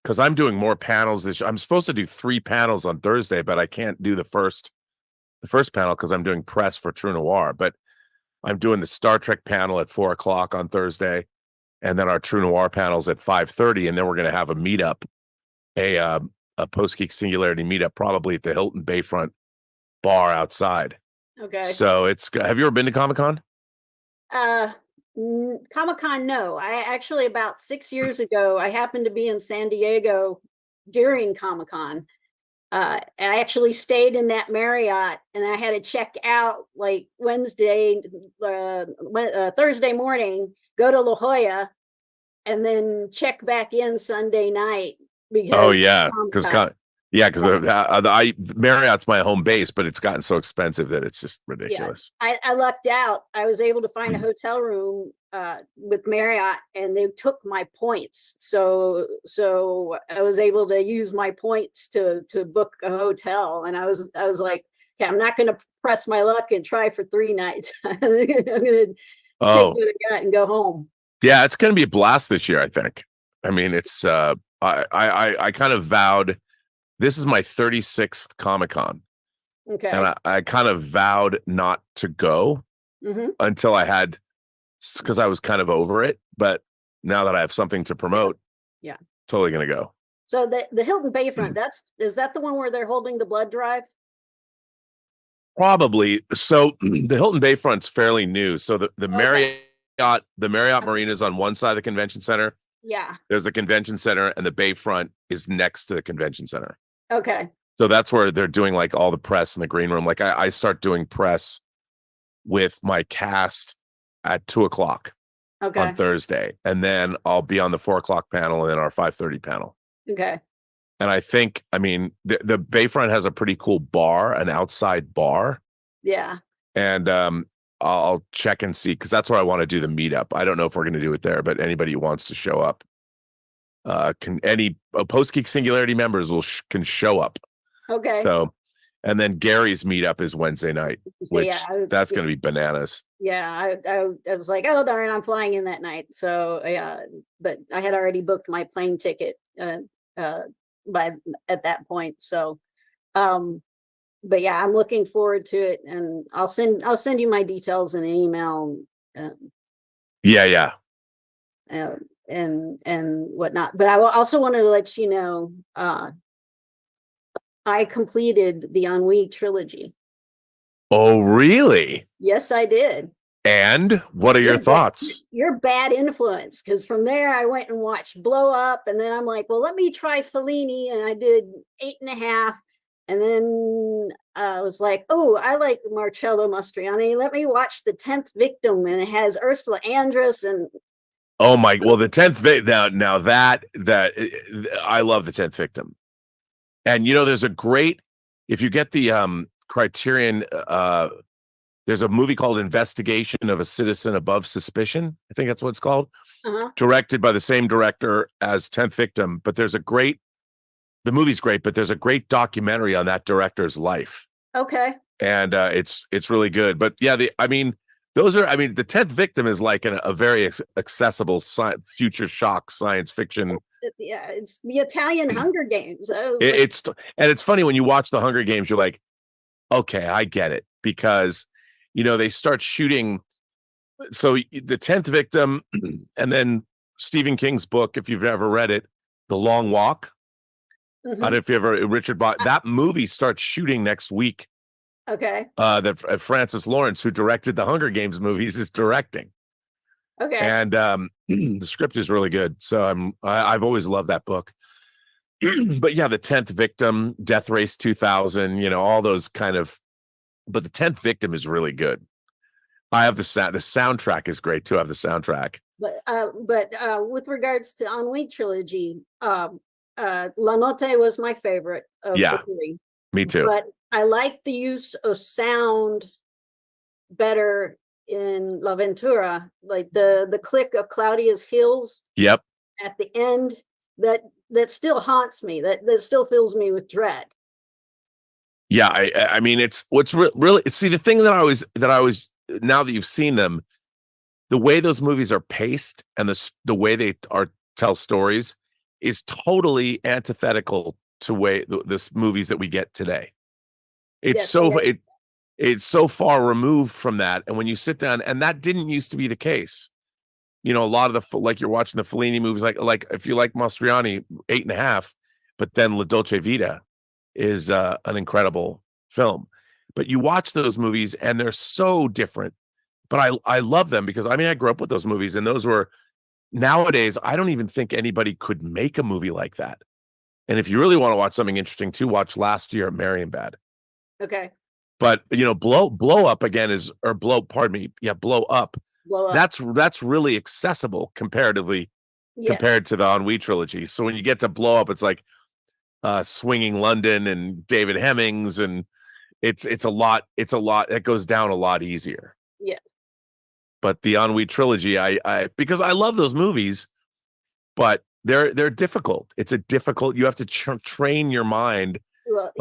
because I'm doing more panels this year, I'm supposed to do 3 panels on Thursday, but I can't do the first panel because I'm doing press for True Noir. But I'm doing the Star Trek panel at 4:00 on Thursday, and then our True Noir panels at 5:30, and then we're going to have a meetup, a Post Geek Singularity meetup, probably at the Hilton Bayfront bar outside. Okay. So have you ever been to Comic-Con? Comic-Con, no. I actually, about 6 years ago, I happened to be in San Diego during Comic-Con. I actually stayed in that Marriott, and I had to check out like Thursday morning, go to La Jolla, and then check back in Sunday night. Because Marriott's my home base, but it's gotten so expensive that it's just ridiculous. Yeah, I lucked out. I was able to find a hotel room with Marriott, and they took my points. So I was able to use my points to book a hotel. And I was like, okay, I'm not going to press my luck and try for 3 nights. I'm going to take what I got and go home. Yeah, it's going to be a blast this year, I think. I mean, it's I kind of vowed. This is my 36th Comic-Con. Okay. And I kind of vowed not to go until I had, because I was kind of over it. But now that I have something to promote, totally going to go. So the Hilton Bayfront, is that the one where they're holding the blood drive? Probably. So the Hilton Bayfront's fairly new. So the Marriott Marina is on one side of the convention center. Yeah. There's a convention center, and the Bayfront is next to the convention center. Okay. So that's where they're doing like all the press in the green room. Like I start doing press with my cast at 2:00 on Thursday, and then I'll be on the 4:00 panel and then our 5:30 panel. Okay. And I think, I mean, the Bayfront has a pretty cool bar, an outside bar. Yeah. And I'll check and see, because that's where I want to do the meetup. I don't know if we're going to do it there, but anybody who wants to show up, Post Geek Singularity members can show up. Okay. So, and then Gary's meetup is Wednesday night, which that's going to be bananas. Yeah, I was like, oh darn, I'm flying in that night. So but I had already booked my plane ticket at that point. So, but yeah, I'm looking forward to it, and I'll send you my details in an email. Yeah. And whatnot. But I also wanted to let you know, I completed the Ennui trilogy. Oh, really? Yes, I did. And what are your thoughts? You're bad influence, because from there I went and watched Blow Up, and then I'm like, well, let me try Fellini, and I did 8.5, and then I was like, oh, I like Marcello Mastroianni. Let me watch The 10th Victim, and it has Ursula Andress and. Oh my! Well, the 10th victim. Now that I love the 10th Victim, and there's a great. If you get the Criterion. There's a movie called Investigation of a Citizen Above Suspicion. I think that's what it's called. Directed by the same director as 10th Victim. But the movie's great, but there's a great documentary on that director's life. Okay. And it's really good. But yeah, the 10th Victim is like a very accessible future shock science fiction. Yeah, it's the Italian Hunger Games. It's funny when you watch the Hunger Games, you're like, okay, I get it, because they start shooting. So the 10th Victim, and then Stephen King's book, if you've ever read it, The Long Walk. I don't know if you ever, Richard Bach, that movie starts shooting next week. Okay. That Francis Lawrence, who directed the Hunger Games movies, is directing. Okay. And the script is really good. So I've always loved that book. But yeah, the 10th Victim, Death Race 2000, all those kind of. But the 10th Victim is really good. I have the soundtrack is great too. I have the soundtrack. But with regards to Ennui trilogy, La Notte was my favorite of the three. Me too. But I like the use of sound better in La Ventura, like the click of Claudia's heels. Yep. At the end, that still haunts me. That still fills me with dread. Yeah, I mean, it's what's really see the thing that I was now that you've seen them, the way those movies are paced and the way they tell stories is totally antithetical to the movies that we get today. It's it's so far removed from that, and when you sit down, and that didn't used to be the case. A lot of like you're watching the Fellini movies, like if you like Mastroianni, 8.5, but then La Dolce Vita is an incredible film. But you watch those movies and they're so different. But I love them because I grew up with those movies, and those were nowadays I don't even think anybody could make a movie like that. And if you really want to watch something interesting too, watch Last Year at Marienbad. Okay. But blow up again Blow Up. Blow Up. That's really accessible comparatively compared to the Ennui trilogy. So when you get to Blow Up, it's like Swinging London and David Hemmings, and it's a lot. It goes down a lot easier. Yes. But the Ennui trilogy, I because I love those movies, but they're difficult. It's a difficult. You have to train your mind. Well,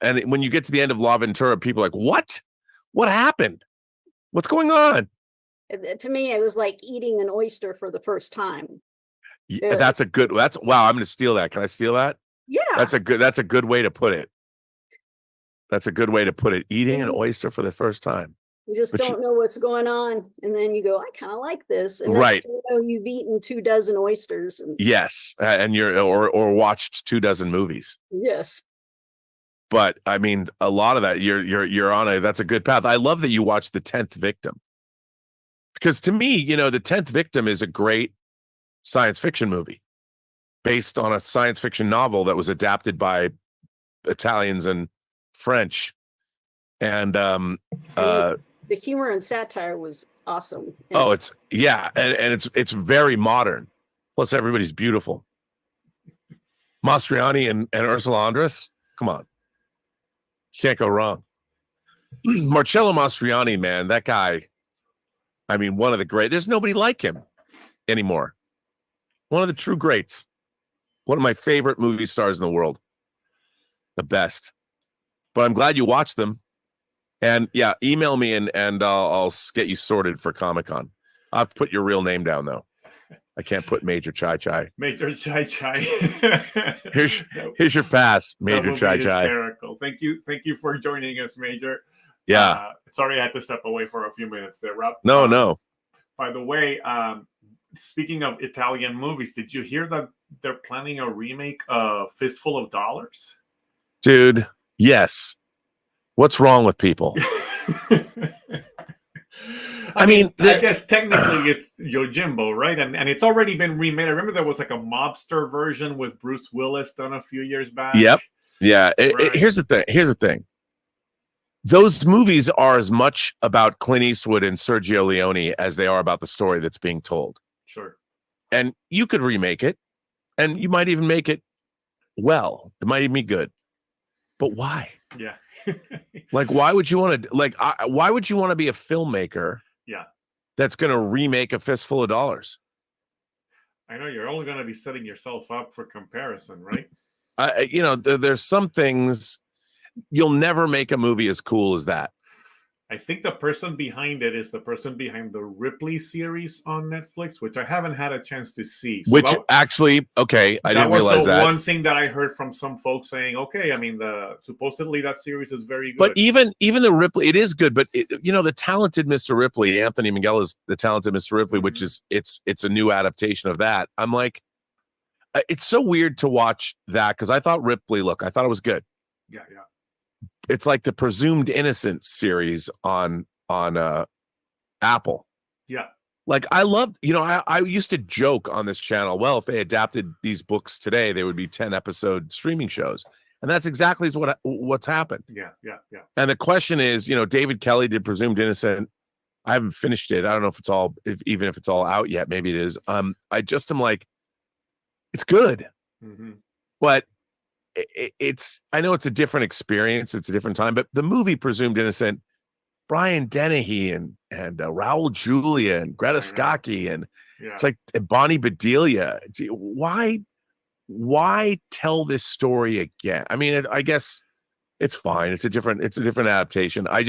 and when you get to the end of La Ventura, people are like, what happened? What's going on? To me, it was like eating an oyster for the first time. Yeah, wow. I'm going to steal that. Can I steal that? Yeah. That's a good way to put it. That's a good way to put it. Eating an oyster for the first time. You just don't know what's going on, and then you go, I kind of like this, and right. You've eaten 24 oysters. Yes, and you're or watched 24 movies. Yes. But I mean, a lot of that you're on that's a good path. I love that you watched The 10th Victim, because to me, The 10th Victim is a great science fiction movie based on a science fiction novel that was adapted by Italians and French, and the humor and satire was awesome. Oh, it's and it's very modern. Plus, everybody's beautiful. Mastroianni and Ursula Andress, come on. Can't go wrong. Marcello Mastroianni, man, that guy, one of the great. There's nobody like him anymore. One of the true greats. One of my favorite movie stars in the world. The best. But I'm glad you watched them. And yeah, email me and I'll get you sorted for Comic-Con. I'll have to put your real name down though. I can't put Major Chai Chai. Major Chai Chai. Here's your pass, That Major would be Chai Chai. hysterical. Thank you for joining us, Major. Yeah. Sorry I had to step away for a few minutes there, Rob. No. By the way, speaking of Italian movies, did you hear that they're planning a remake of Fistful of Dollars? Dude, yes. What's wrong with people? I mean, I guess technically it's Yojimbo, right? And it's already been remade. I remember there was like a mobster version with Bruce Willis done a few years back. Yep. Yeah. Right. Here's the thing. Those movies are as much about Clint Eastwood and Sergio Leone as they are about the story that's being told. Sure. And you could remake it, and you might even make it well. It might even be good. But why? Yeah. Like, why would you want to why would you want to be a filmmaker? Yeah. That's going to remake A Fistful of Dollars? I know you're only going to be setting yourself up for comparison, right? There's some things you'll never make a movie as cool as that. I think the person behind it is the person behind the Ripley series on Netflix, which I haven't had a chance to see. So I didn't realize that. One thing that I heard from some folks saying, okay, I mean, supposedly that series is very good. But even the Ripley, it is good. But the talented Mr. Ripley, Anthony Minghella is the talented Mr. Ripley, which is it's a new adaptation of that. I'm like, it's so weird to watch that because I thought I thought it was good. Yeah. It's like the Presumed Innocent series on Apple. Yeah. Like I loved, I used to joke on this channel, well, if they adapted these books today, they would be 10-episode streaming shows. And that's exactly what's happened. Yeah. And the question is, David Kelly did Presumed Innocent. I haven't finished it. I don't know if it's all out yet. Maybe it is. I just am like, it's good. Mm-hmm. But I know it's a different experience. It's a different time, but the movie Presumed Innocent, Brian Dennehy and Raul Julia and Greta Scacchi and it's like Bonnie Bedelia. Why tell this story again? I mean, I guess it's fine. It's a different adaptation. I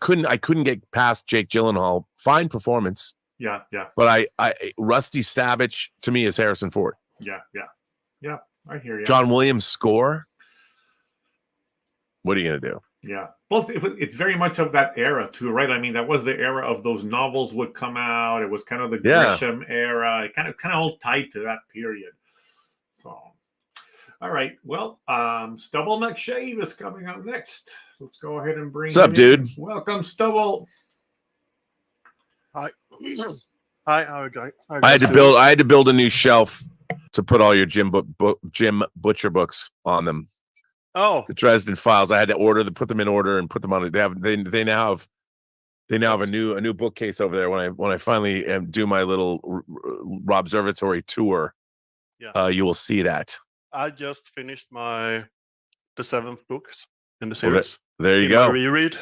couldn't get past Jake Gyllenhaal. Fine performance. Yeah. But Rusty Stabbich to me is Harrison Ford. Yeah. I hear you. John Williams score. What are you gonna do? Yeah. Well, it's very much of that era too, right? I mean, that was the era of those novels would come out. It was kind of the Grisham era. It kind of all tied to that period. So, all right. Well, Stubble McShave is coming up next. Let's go ahead and bring. What's up, dude? Welcome, Stubble. Hi. Hi. How are you doing? I had to build a new shelf to put all your Jim Butcher books on them. Oh, the Dresden Files. I had to put them in order and put them on. They now have a new bookcase over there. When I finally do my little Robservatory tour, you will see that. I just finished the 7th books in the series. There you go. Reread.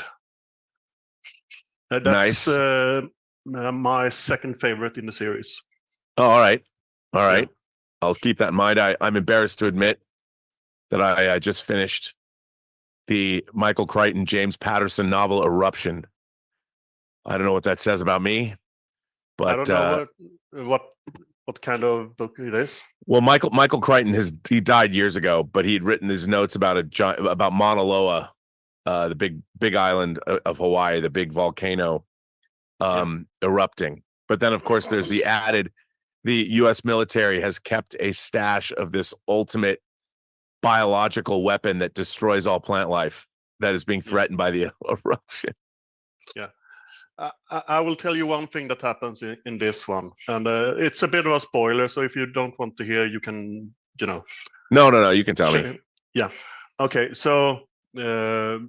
That's nice. My second favorite in the series. Oh, all right. Yeah. I'll keep that in mind. I'm embarrassed to admit that I just finished the Michael Crichton, James Patterson novel Eruption. I don't know what that says about me, but I don't know what kind of book it is. Well, Michael Crichton he died years ago, but he'd written his notes about Mauna Loa, the big island of Hawaii, the big volcano erupting. But then, of course, there's the U.S. military has kept a stash of this ultimate biological weapon that destroys all plant life that is being threatened by the eruption. Yeah. I will tell you one thing that happens in this one, and it's a bit of a spoiler, so if you don't want to hear, you can, No, you can tell me. Yeah. Okay, so there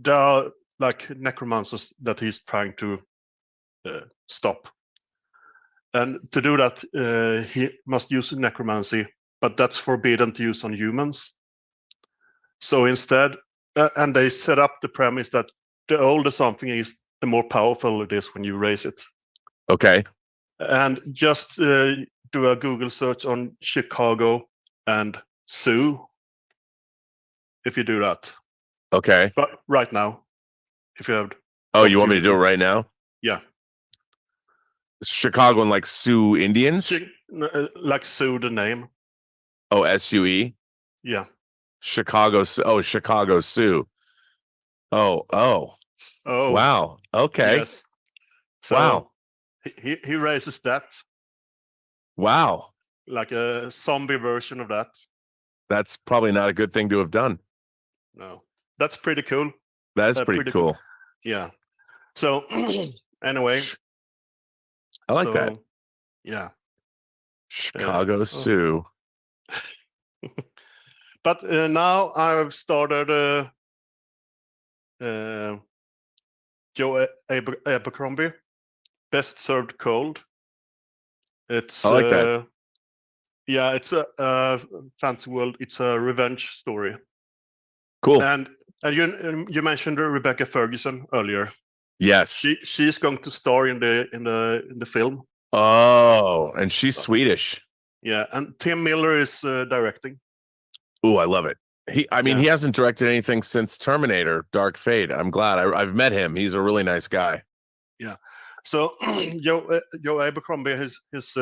are like necromancers that he's trying to stop. And to do that, he must use necromancy, but that's forbidden to use on humans. So instead, and they set up the premise that the older something is, the more powerful it is when you raise it. Okay. And just do a Google search on Chicago and Sioux, if you do that. Okay. But right now, if you have. Oh, you want me to do it right now? Yeah. Chicago like Sioux Indians. Like Sioux the name. Oh, SUE. Yeah. Chicago. Oh, Chicago Sioux. Oh. Wow. Okay. Yes. So wow. He raises that. Wow. Like a zombie version of that. That's probably not a good thing to have done. No, that's pretty cool. That is pretty cool. Yeah. So anyway, I like that. Yeah. Chicago Sioux. But now I've started Joe Abercrombie, Best Served Cold. It's I like that. Yeah, it's a fancy world. It's a revenge story. Cool. And you mentioned Rebecca Ferguson earlier. Yes. She's going to star in the film. Oh, and she's Swedish. Yeah, and Tim Miller is directing. Oh, I love it. He hasn't directed anything since Terminator: Dark Fate. I'm glad. I've met him. He's a really nice guy. Yeah. So Joe Abercrombie, he's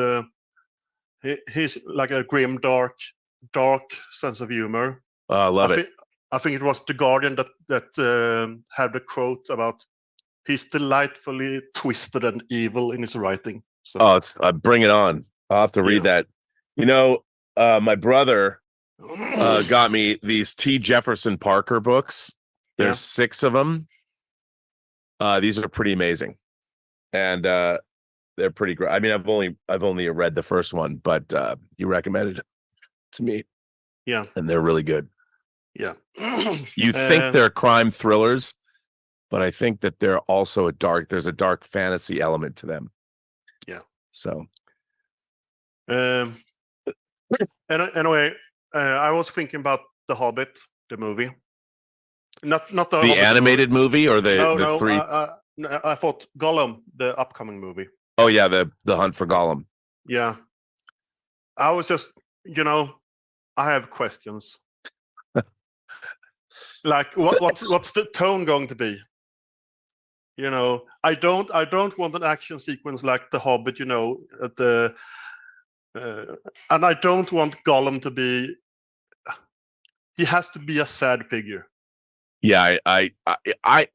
like a grim, dark sense of humor. I love it. I think it was The Guardian that had the quote about he's delightfully twisted and evil in his writing. So. Oh, it's bring it on. I'll have to read that. You know, my brother got me these T. Jefferson Parker books. There's 6 of them. These are pretty amazing, and they're pretty great. I mean, I've only read the first one, but you recommended it to me. Yeah, and they're really good. Yeah, you think they're crime thrillers, but I think that they're also there's a dark fantasy element to them. Yeah. So. Anyway, I was thinking about The Hobbit, the movie. Not the Hobbit animated movie or the 3. I thought Gollum, the upcoming movie. Oh yeah, the Hunt for Gollum. Yeah, I was just, I have questions. Like, what's the tone going to be? I don't want an action sequence like The Hobbit. And I don't want Gollum to be. He has to be a sad figure. Yeah, I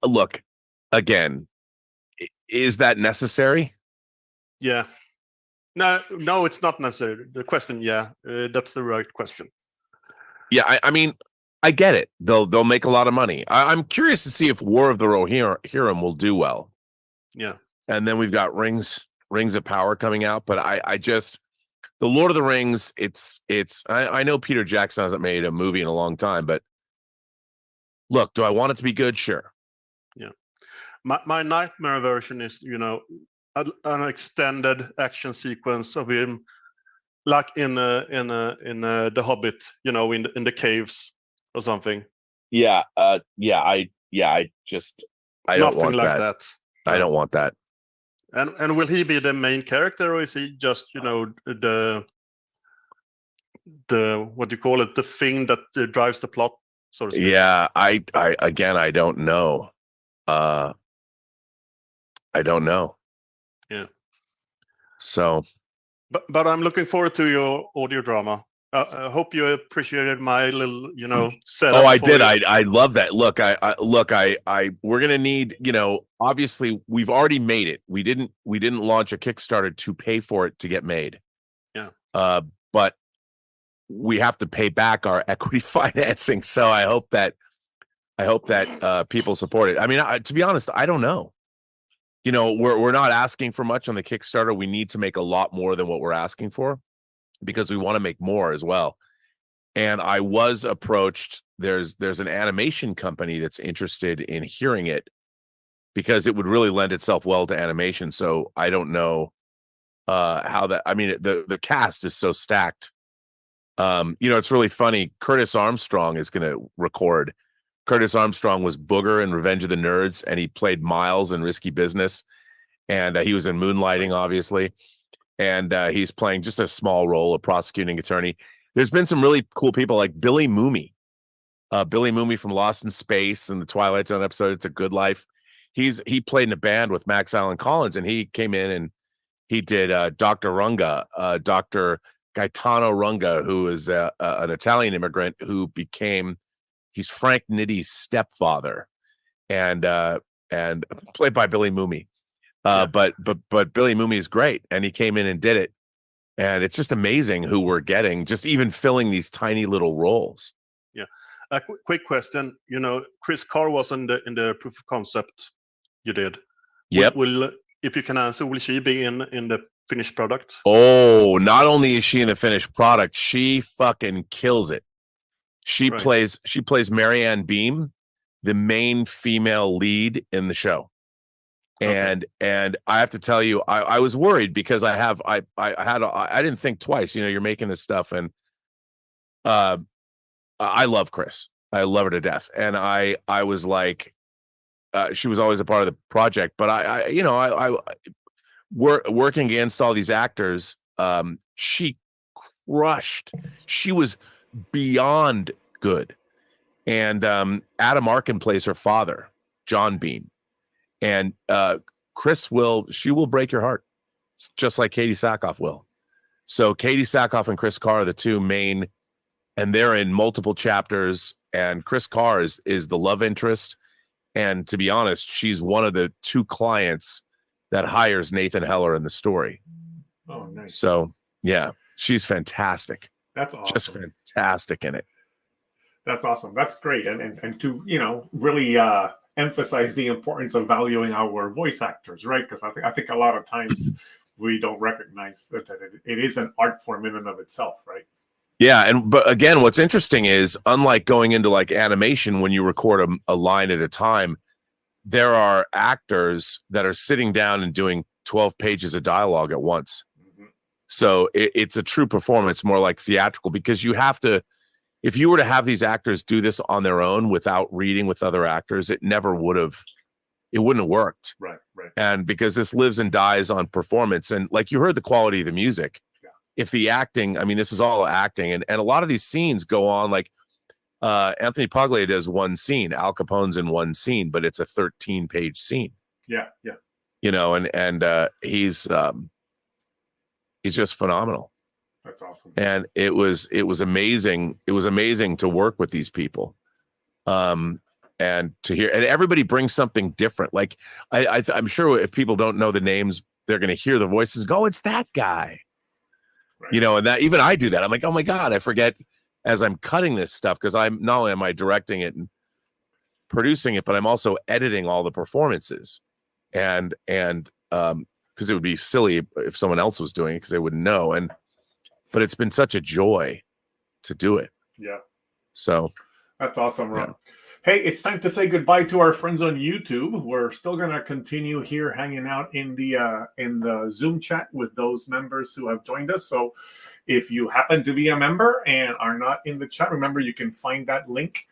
look again. Is that necessary? Yeah. No, it's not necessary. The question, that's the right question. Yeah, I mean, I get it. They'll make a lot of money. I'm curious to see if War of the Rohirrim will do well. Yeah. And then we've got Rings of Power coming out, but I just the Lord of the Rings. I know Peter Jackson hasn't made a movie in a long time, but look, do I want it to be good? Sure. Yeah. My nightmare version is an extended action sequence of him, like in The Hobbit, in the caves or something. Yeah. I don't want like that. I don't want that. And will he be the main character, or is he just the what do you call it, the thing that drives the plot, so to speak? Yeah, I don't know. I don't know. Yeah. So. But I'm looking forward to your audio drama. I hope you appreciated my little, setup. Oh, I did. I love that. Look, we're gonna need, obviously we've already made it. We didn't launch a Kickstarter to pay for it to get made. Yeah. But we have to pay back our equity financing. So I hope that people support it. I mean, to be honest, I don't know. We're not asking for much on the Kickstarter. We need to make a lot more than what we're asking for, because we want to make more as well. And I was approached. There's an animation company that's interested in hearing it, because it would really lend itself well to animation. So I don't know how that. I mean, the cast is so stacked. It's really funny. Curtis Armstrong is going to record. Curtis Armstrong was Booger in Revenge of the Nerds, and he played Miles in Risky Business, and he was in Moonlighting, obviously. And he's playing just a small role, a prosecuting attorney. There's been some really cool people like Billy Mooney. Billy Mooney from Lost in Space and the Twilight Zone episode, It's a Good Life. He played in a band with Max Allen Collins, and he came in and He did Dr. Runga, Dr. Gaetano Runga, who is an Italian immigrant who he's Frank Nitty's stepfather, and played by Billy Mooney. But Billy Mooney is great, and he came in and did it, and it's just amazing who we're getting, just even filling these tiny little roles. Yeah, a quick question. Chris Carr was in the proof of concept you did. Yep. Will if you can answer, will she be in the finished product? Oh, not only is she in the finished product, she fucking kills it. She plays Marianne Beam, the main female lead in the show. And I have to tell you, I was worried because I didn't think twice. You're making this stuff, and I love Chris. I love her to death, and I was like, she was always a part of the project. But I working against all these actors, she crushed. She was beyond good. And Adam Arkin plays her father, John Bean. And Chris will break your heart, just like Katie Sackhoff will. So Katie Sackhoff and Chris Carr are the two main, and they're in multiple chapters. And Chris Carr is the love interest. And to be honest, she's one of the two clients that hires Nathan Heller in the story. Oh, nice. So yeah, she's fantastic. That's awesome. Just fantastic in it. That's awesome. That's great. And to really emphasize the importance of valuing our voice actors, right? Because I think a lot of times we don't recognize that it is an art form in and of itself, right? Yeah, but again, what's interesting is, unlike going into like animation when you record a line at a time, there are actors that are sitting down and doing 12 pages of dialogue at once. Mm-hmm. So it's a true performance, more like theatrical, because you have to. If you were to have these actors do this on their own without reading with other actors, it wouldn't have worked. Right. And because this lives and dies on performance. And like you heard the quality of the music, if the acting, I mean, this is all acting. And a lot of these scenes go on, like Anthony Paglia does one scene, Al Capone's in one scene, but it's a 13-page scene. Yeah. And he's just phenomenal. That's awesome. And it was amazing. It was amazing to work with these people, and to hear. And everybody brings something different. Like I'm sure if people don't know the names, they're going to hear the voices. Go, it's that guy. Right. And that even I do that. I'm like, oh my god, I forget as I'm cutting this stuff, because I'm not only am I directing it and producing it, but I'm also editing all the performances, and because it would be silly if someone else was doing it because they wouldn't know. But it's been such a joy to do it. Yeah. So that's awesome, Rob. Yeah. Hey, it's time to say goodbye to our friends on YouTube. We're still going to continue here hanging out in the Zoom chat with those members who have joined us. So if you happen to be a member and are not in the chat, remember you can find that link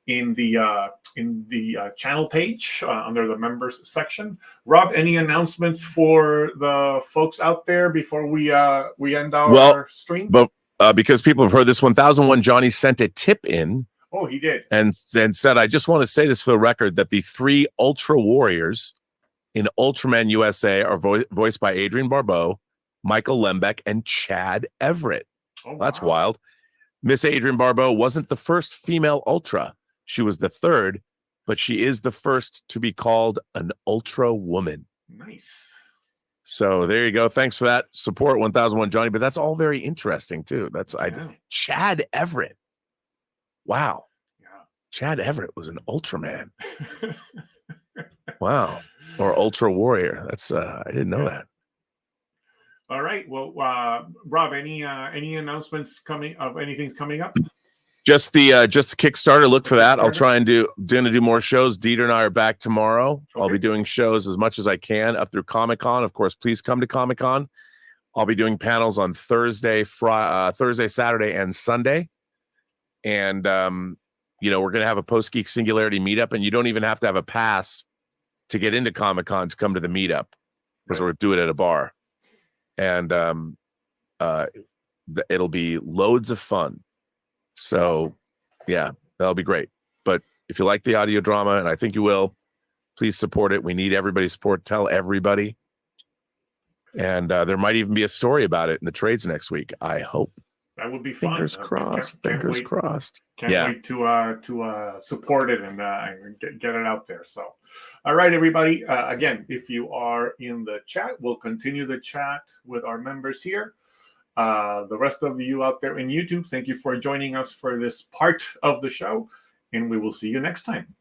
in the channel page under the members section. Rob, any announcements for the folks out there before we end our stream? But because people have heard this, 1001 Johnny sent a tip in. Oh, he did. And said, I just want to say this for the record, that the 3 Ultra Warriors in Ultraman USA are voiced by Adrienne Barbeau, Michael Lembeck, and Chad Everett. Oh, that's wild. Miss Adrienne Barbeau wasn't the first female Ultra. She was the 3rd, but she is the first to be called an Ultra Woman. Nice. So there you go. Thanks for that support, 1001 Johnny. But that's all very interesting too. Chad Everett. Wow. Yeah. Chad Everett was an Ultraman. Wow. Or Ultra Warrior. That's I didn't know that. All right. Well, Rob, any announcements coming of anything coming up? Just the Kickstarter. Look for that. I'll try and do more shows. Dieter and I are back tomorrow. Okay. I'll be doing shows as much as I can up through Comic-Con. Of course, please come to Comic-Con. I'll be doing panels on Thursday, Saturday, and Sunday. And we're gonna have a Post Geek Singularity meetup, and you don't even have to have a pass to get into Comic-Con to come to the meetup, because we're doing it at a bar. And it'll be loads of fun. So, yeah, that'll be great. But if you like the audio drama, and I think you will, please support it. We need everybody's support. Tell everybody. And there might even be a story about it in the trades next week. I hope. That would be fun. Fingers crossed. Fingers crossed. Can't wait to support it and get it out there. So, all right, everybody. Again, if you are in the chat, we'll continue the chat with our members here. The rest of you out there in YouTube, thank you for joining us for this part of the show, and we will see you next time.